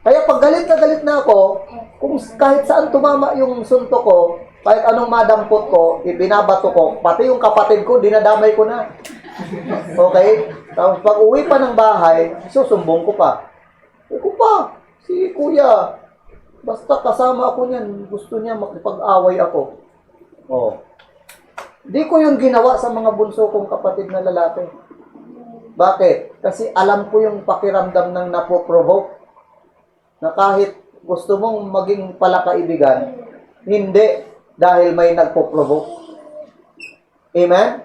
Speaker 1: Kaya pag galit na ako, kung kahit saan tumama yung suntok ko, kahit anong madampot ko, ibinabato ko, pati yung kapatid ko, dinadamay ko na. Okay? Tapos pag uwi pa ng bahay, susumbong ko pa. Si kuya, basta kasama ako niyan, gusto niya makipag-away ako. Oh. Di ko yung ginawa sa mga bunso kong kapatid na lalaki. Bakit? Kasi alam ko yung pakiramdam ng napoprovoke. Na kahit gusto mong maging palakaibigan, hindi dahil may nagpo-provoke. Amen?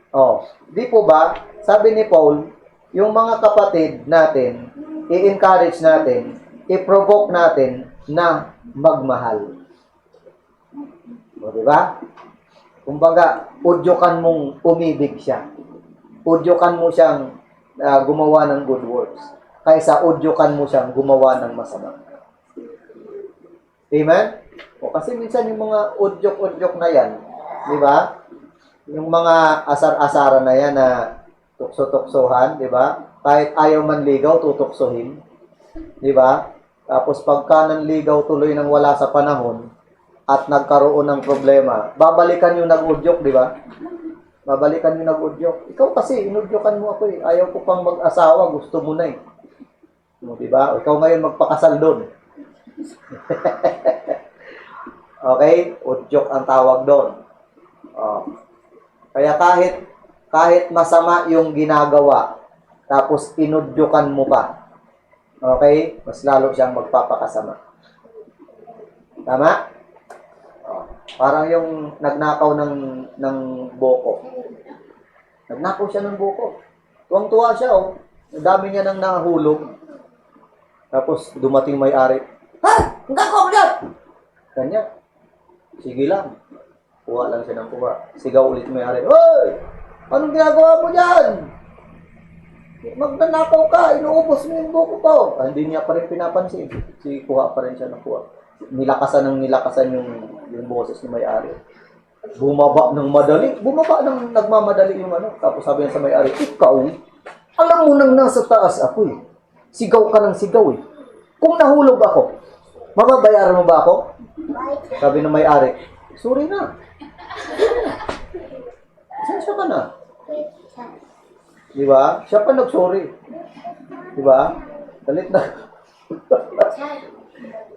Speaker 1: Oh, di po ba? Sabi ni Paul, yung mga kapatid natin, i-encourage natin, i-provoke natin na magmahal. O, di ba? Kumbaga, udyokan mong umibig siya. Udyokan mo siyang gumawa ng good works. Kaysa udyokan mo siyang gumawa ng masama. Amen? O kasi minsan yung mga udyok-udyok na yan, di ba? Yung mga asar-asara na yan na tukso-tuksohan, di ba? Kahit ayaw manligaw, tutuksohin. Di ba? Tapos pagka nanligaw tuloy nang wala sa panahon at nagkaroon ng problema, babalikan yung nag-udyok, di ba? Babalikan yung nag-udyok. Ikaw kasi, inudyokan mo ako eh. Ayaw ko pang mag-asawa, gusto mo na eh. Di ba? Ikaw ngayon magpakasal doon. Okay? Udyok ang tawag doon. Oh. Kaya kahit masama yung ginagawa, tapos inudyokan mo pa, okay? Mas lalo siyang magpapakasama. Tama? Oh. Parang yung nagnakaw ng buko. Nagnakaw siya ng buko. Tuwang-tuwa siya, oh. Ang dami niya nang nahulog. Tapos dumating may-ari. Ha? Ang gagawa ko dyan! Kanya. Sige lang. Kuha lang siya ng kuha. Sigaw ulit may-ari. Hoy! Anong ginagawa mo dyan? Magnanakaw ka. Inuubos mo yung buko pa. Hindi niya pa rin pinapansin. Kuha pa rin siya ng kuha. Nilakasan yung boses ni may-ari. Bumaba ng madali. Nagmamadali yung ano. Tapos sabi niya sa may-ari, ikaw, alam mo nang nasa taas ako eh. Sigaw ka ng sigaw eh. Kung nahulog ako, mababayaran mo ba ako? Sabi ng may-ari, sorry na. Sensya ka na. Di ba? Siya pa nag-sorry. Di ba? Galit na.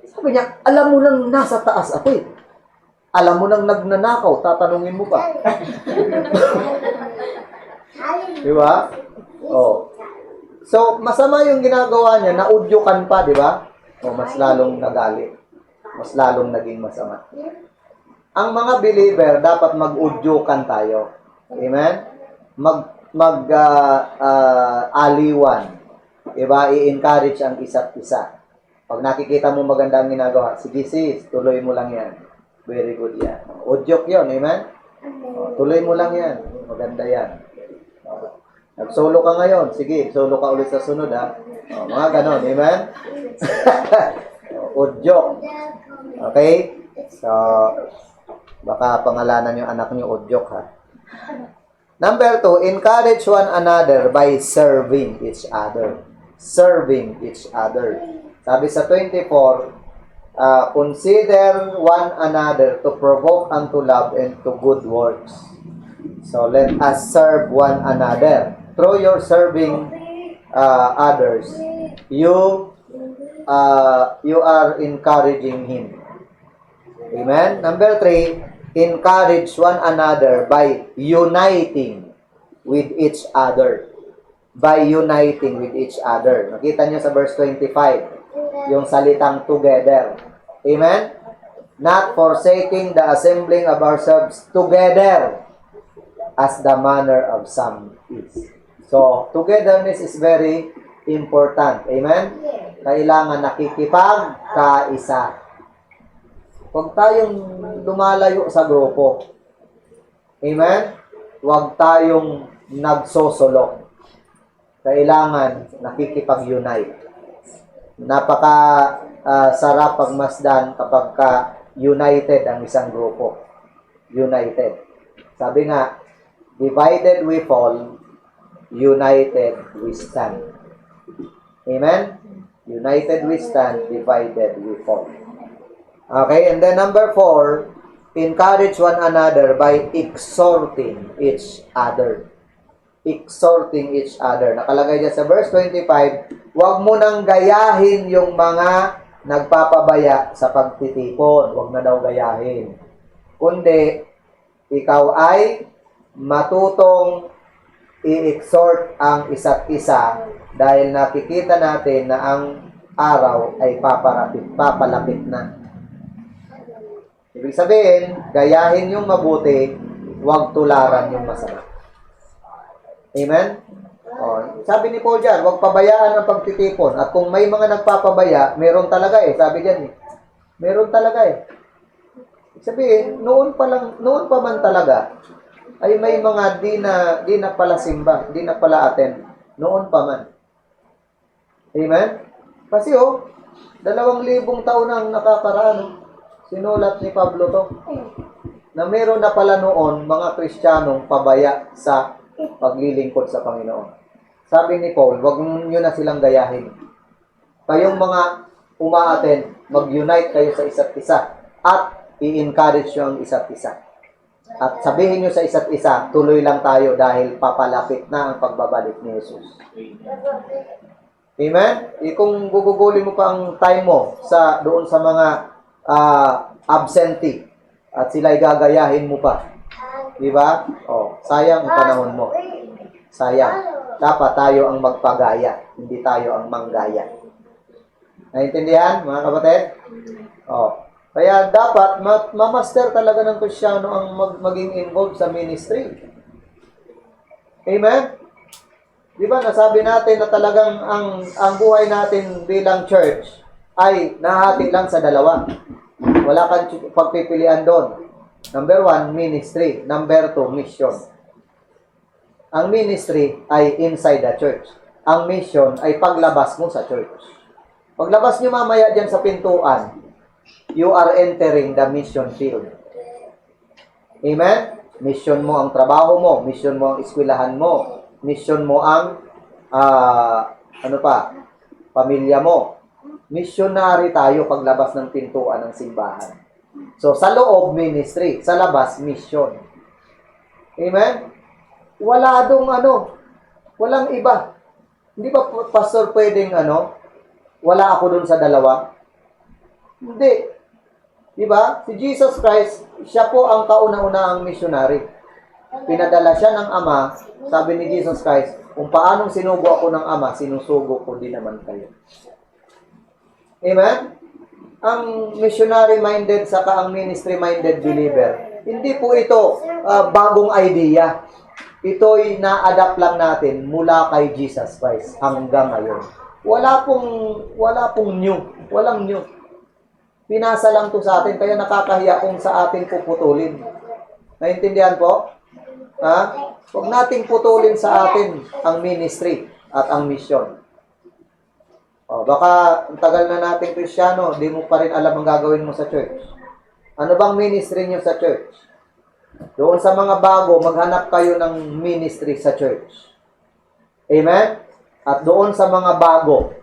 Speaker 1: Sabi niya, alam mo nang nasa taas ako eh. Alam mo nang nagnanakaw, tatanungin mo pa. Di ba? Oh. So, masama yung ginagawa niya, naudyukan pa, di ba? O, mas lalong nagalit. Mas lalong naging masama. Ang mga believer, dapat mag-udyukan tayo. Amen? Aliwan. Diba? I-encourage ang isa't isa. Pag nakikita mo maganda ang ginagawa, sige sis, tuloy mo lang yan. Very good yan. Udyok yun, amen? O, tuloy mo lang yan. Maganda yan. Nag-solo ka ngayon. Sige, solo ka ulit sa sunod, ha? O, mga ganon. Amen? Udyok. Okay? So, baka pangalanan yung anak niyo Udyok, ha? Number 2, encourage one another by serving each other. Serving each other. Sabi sa 24, consider one another to provoke unto love and to good works. So, let us serve one another. Through your serving others, you are encouraging him. Amen? Number 3, encourage one another by uniting with each other. By uniting with each other. Nakita niyo sa verse 25, yung salitang together. Amen? Not forsaking the assembling of ourselves together as the manner of some is. So, togetherness is very important. Amen? Kailangan nakikipagkaisa. Huwag tayong lumalayo sa grupo. Amen? Huwag tayong nagsosolo. kailangan nakikipag-unite. Napaka sarap pagmasdan kapag united ang isang grupo. United. Sabi nga, divided we fall, united we stand. Amen? United we stand, divided we fall. Okay, and then number 4, encourage one another by exhorting each other. Exhorting each other. Nakalagay dyan sa verse 25, huwag mo nang gayahin yung mga nagpapabaya sa pagtitipon. Huwag na daw gayahin. Kundi, ikaw ay matutong i-exhort ang isa't isa dahil nakikita natin na ang araw ay papalapit na. Ibig sabihin, gayahin yung mabuti, huwag tularan yung masama. Amen? O, sabi ni Paul dyan, huwag pabayaan ang pagtitipon. At kung may mga nagpapabaya, meron talaga Sabi dyan meron talaga Ibig sabihin, noon pa man talaga, ay may mga di na pala simba, di na pala attend. Noon pa man. Amen? Kasi 2,000 taon nang nakakaraan. Sinulat ni Pablo to. Na meron na pala noon mga Kristiyanong pabaya sa paglilingkod sa Panginoon. Sabi ni Paul, wag nyo na silang gayahin. Kayong mga umaaten, mag-unite kayo sa isa't isa at i-encourage nyo ang isa't isa. At sabihin nyo sa isa't isa, tuloy lang tayo dahil papalapit na ang pagbabalik ni Jesus. Amen? Kung gugugulin mo pa ang time mo doon sa mga absentee at sila'y gagayahin mo pa. Di ba? Sayang ang panahon mo. Sayang. Dapat tayo ang magpagaya, hindi tayo ang manggaya. Naintindihan, mga kapatid? Kaya dapat ma-master talaga ng Kristiyano ang maging involved sa ministry. Amen? Di ba, nasabi natin na talagang ang buhay natin bilang church ay nahati lang sa dalawa. Wala kang pagpipilian doon. Number 1, ministry. Number 2, mission. Ang ministry ay inside the church. Ang mission ay paglabas mo sa church. Paglabas nyo mamaya dyan sa pintuan, you are entering the mission field. Amen? Mission mo ang trabaho mo. Mission mo ang eskwelahan mo. Mission mo ang pamilya mo. Missionary tayo paglabas ng pintuan ng simbahan. So, sa loob, ministry. Sa labas, mission. Amen? Walang iba. Hindi ba, pastor, pwedeng wala ako dun sa dalawa? Hindi. Di ba? Si Jesus Christ, siya po ang kauna-unahang missionary. Pinadala siya ng Ama, sabi ni Jesus Christ, kung paanong sinugo ako ng Ama, sinusugo ko din naman kayo. Amen? Ang missionary-minded saka ang ministry-minded believer, hindi po ito bagong idea. Ito'y na-adapt lang natin mula kay Jesus Christ hanggang ngayon. Wala pong new. Walang new. Pinasa lang to sa atin, kaya nakakahiya kung sa atin puputulin. Naintindihan po? Huwag nating putulin sa atin ang ministry at ang mission. Baka ang tagal na nating Kristiyano, di mo pa rin alam ang gagawin mo sa church. Ano bang ministry nyo sa church? Doon sa mga bago, maghanap kayo ng ministry sa church. Amen? At doon sa mga bago,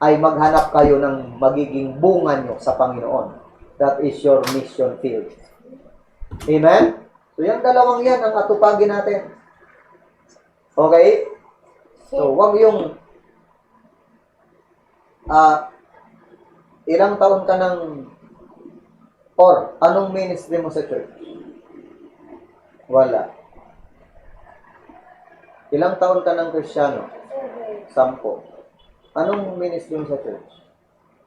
Speaker 1: ay maghanap kayo ng magiging bunga nyo sa Panginoon. That is your mission field. Amen? So, yung dalawang yan ang atupagin natin. Okay? So, wag yung ilang taon ka anong ministry mo sa church? Wala. Ilang taon ka ng Kristiyano? 10. Anong ministry mo sa church?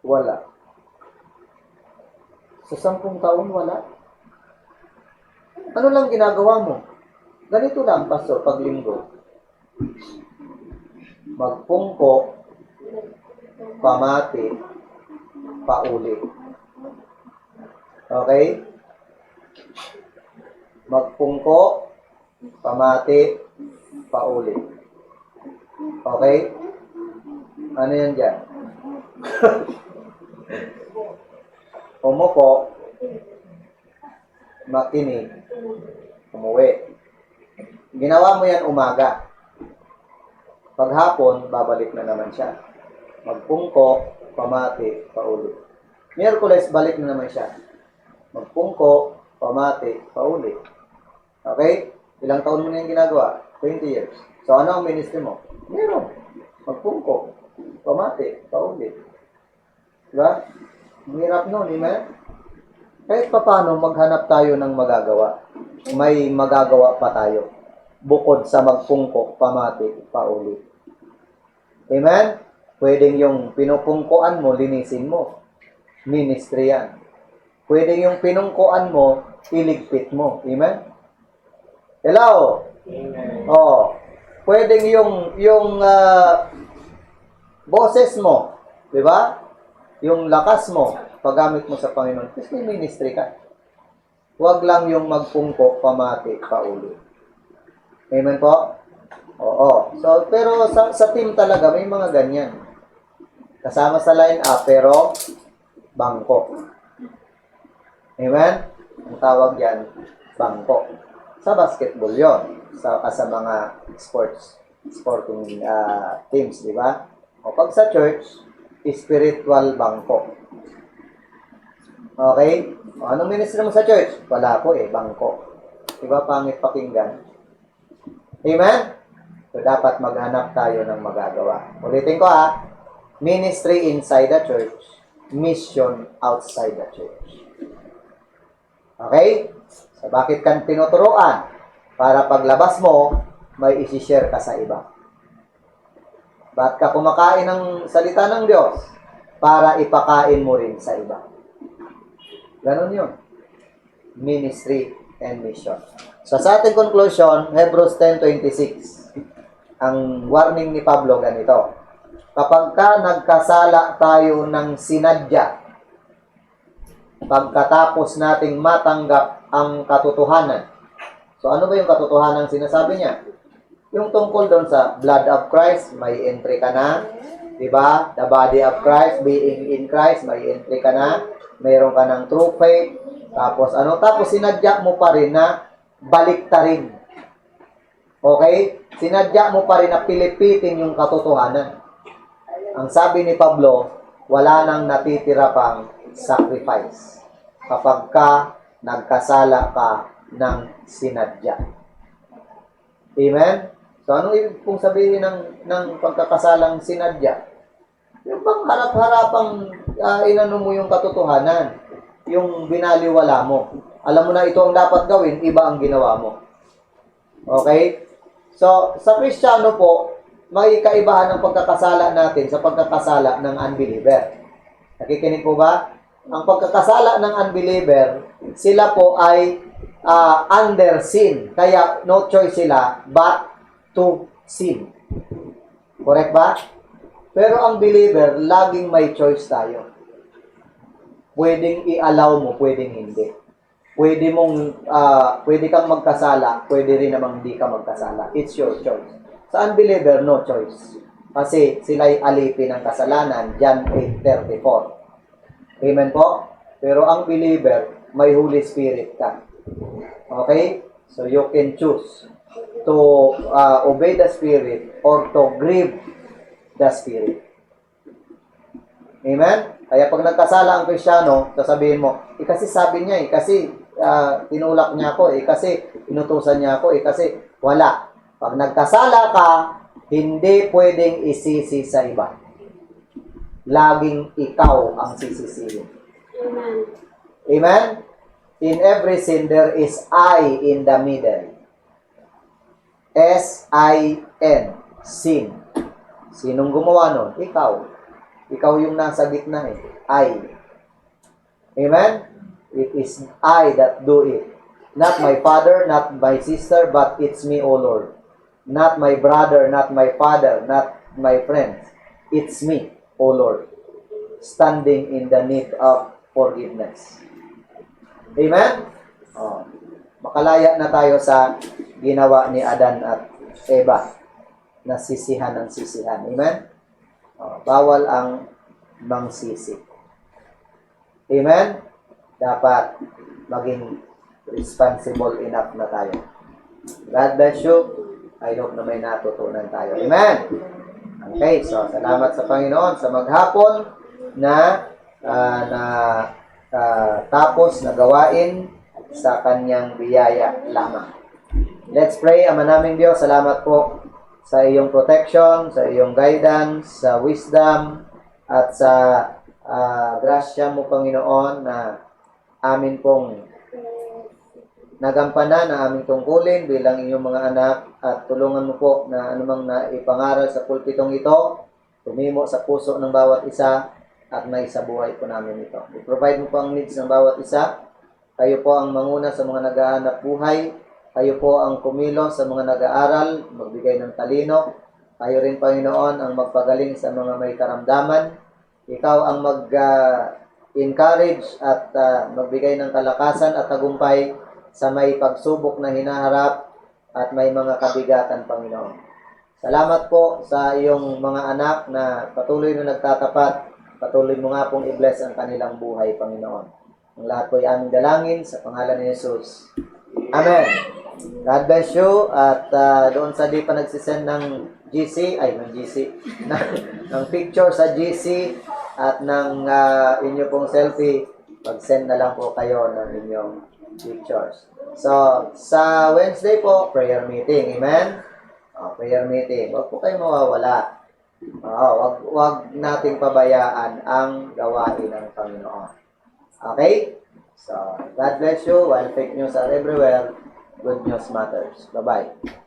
Speaker 1: Wala. Sa 10 taon, wala. Ano lang ginagawa mo? Ganito lang, pastor, pag linggo. Magpungko, pamati, pauli. Okay? Magpungko, pamati, pauli. Okay? Ano yan dyan? Umupo, makinig, umuwi. Ginawa mo yan umaga. Paghapon, babalik na naman siya. Magpungko, pamati, paulit. Miyerkules, balik na naman siya. Magpungko, pamati, paulit. Okay? Ilang taon mo na yung ginagawa? 20 years. So, ano ang ministry mo? Meron. Magpungko, pamati, paulit. Diba? Hirap nun, di ba? Kahit paano maghanap tayo ng magagawa. May magagawa pa tayo. Bukod sa magpungko, pamati, paulit. Amen? Pwedeng yung pinupungkuan mo, linisin mo. Ministry yan. Pwedeng yung pinungkuan mo, iligpit mo. Amen? Hello? Amen. Oh, pwedeng yung boses mo, di ba? Yung lakas mo, paggamit mo sa Panginoon. Kasi ministry ka. Huwag lang yung magpungko, pamati, paulit. Amen po? Oo. So, pero sa team talaga, may mga ganyan. Kasama sa line-up, pero bangko. Amen? Ang tawag yan, bangko. Sa basketball yon, sa mga sporting teams, di ba? O pag sa church, spiritual bangko. Okay? O, anong ministry mo sa church? Wala po bangko. Di ba pangit pakinggan? Amen? So, dapat maghanap tayo ng magagawa. Ulitin ko ministry inside the church, mission outside the church. Okay? So, bakit kan tinuturuan? Para paglabas mo, may isi-share ka sa iba. Ba't ka kumakain ng salita ng Diyos? Para ipakain mo rin sa iba. Ganon yun. Ministry and mission. So, sa ating conclusion, Hebrews 10:26. Ang warning ni Pablo ganito. Kapag ka nagkasala tayo ng sinadya, pagkatapos nating matanggap ang katotohanan. So, ano ba yung katotohanan sinasabi niya? Yung tungkol doon sa blood of Christ, may entry ka na. Diba? The body of Christ, being in Christ, may entry ka na. Mayroon ka ng true faith. Tapos, Tapos, sinadya mo pa rin na baliktarin. Okay? Sinadya mo pa rin na pilipitin yung katotohanan. Ang sabi ni Pablo, wala nang natitira pang sacrifice kapag ka nagkasala ka ng sinadya. Amen? So, anong ibig pong sabihin ng pagkakasalang sinadya? Yung bang harap-harapang inano mo yung katotohanan, yung binaliwala mo. Alam mo na ito ang dapat gawin, iba ang ginawa mo. Okay? So, sa Kristiyano po, may kaibahan ng pagkakasala natin sa pagkakasala ng unbeliever. Nakikinig po ba? Ang pagkakasala ng unbeliever, sila po ay under sin. Kaya no choice sila but to sin. Correct ba? Pero ang believer, laging may choice tayo. Pwedeng i-allow mo, pwedeng hindi. Pwede kang magkasala, pwede rin namang hindi ka magkasala. It's your choice. Sa unbeliever, no choice. Kasi sila'y alipin ng kasalanan, John 8:34. Amen po? Pero ang believer, may Holy Spirit ka. Okay? So you can choose to obey the Spirit or to grieve the Spirit. Amen? Kaya pag nagkasala ang Kristiyano, sasabihin mo, kasi sabi niya kasi tinulak niya ako, kasi inutusan niya ako, kasi wala. Pag nagkasala ka, hindi pwedeng isisi sa iba. Laging ikaw ang sisisihin.
Speaker 2: Amen.
Speaker 1: Amen? In every sin, there is I in the middle. S-I-N. Sin. Sinong gumawa nun? Ikaw. Ikaw yung nasa gitna I. Amen? It is I that do it. Not my father, not my sister, but it's me, O Lord. Not my brother, not my father, not my friends. It's me, O Lord, standing in the need of forgiveness. Amen? Makalaya na tayo sa ginawa ni Adan at Eva. na sisihan ng sisihan. Amen? Bawal ang mangsisi. Amen? Dapat maging responsible enough na tayo. God bless you. I hope na may natutunan tayo. Amen? Okay, so salamat sa Panginoon sa maghapon na tapos na gawain sa kanyang biyaya lamang. Let's pray. Ama naming Diyos, salamat po sa iyong protection, sa iyong guidance, sa wisdom, at sa grasya mo, Panginoon, na amin pong nagampanan ang aming tungkulin bilang inyong mga anak, at tulungan mo po na anumang naipangaral sa pulpitong ito, tumimo sa puso ng bawat isa at may sa buhay po namin ito. I-provide mo po ang needs ng bawat isa. Kayo po ang manguna sa mga naghahanap buhay. Kayo po ang kumilos sa mga nag-aaral, magbigay ng talino. Kayo rin, Panginoon, ang magpagaling sa mga may karamdaman. Ikaw ang mag-encourage at magbigay ng kalakasan at tagumpay sa may pagsubok na hinaharap at may mga kabigatan, Panginoon. Salamat po sa iyong mga anak na patuloy na nagtatapat. Patuloy mo nga pong i-bless ang kanilang buhay, Panginoon. Ang lahat po ay aming dalangin sa pangalan ni Jesus. Amen. God bless you. At doon sa di pa nagsisend ng ng picture sa GC at ng inyo pong selfie, mag-send na lang po kayo ng inyong pictures. So, sa Wednesday po, prayer meeting. Amen? Prayer meeting. Huwag po kayo mawawala. Wag nating pabayaan ang gawain ng Panginoon. Okay? So, God bless you. While fake news are everywhere, good news matters. Bye-bye.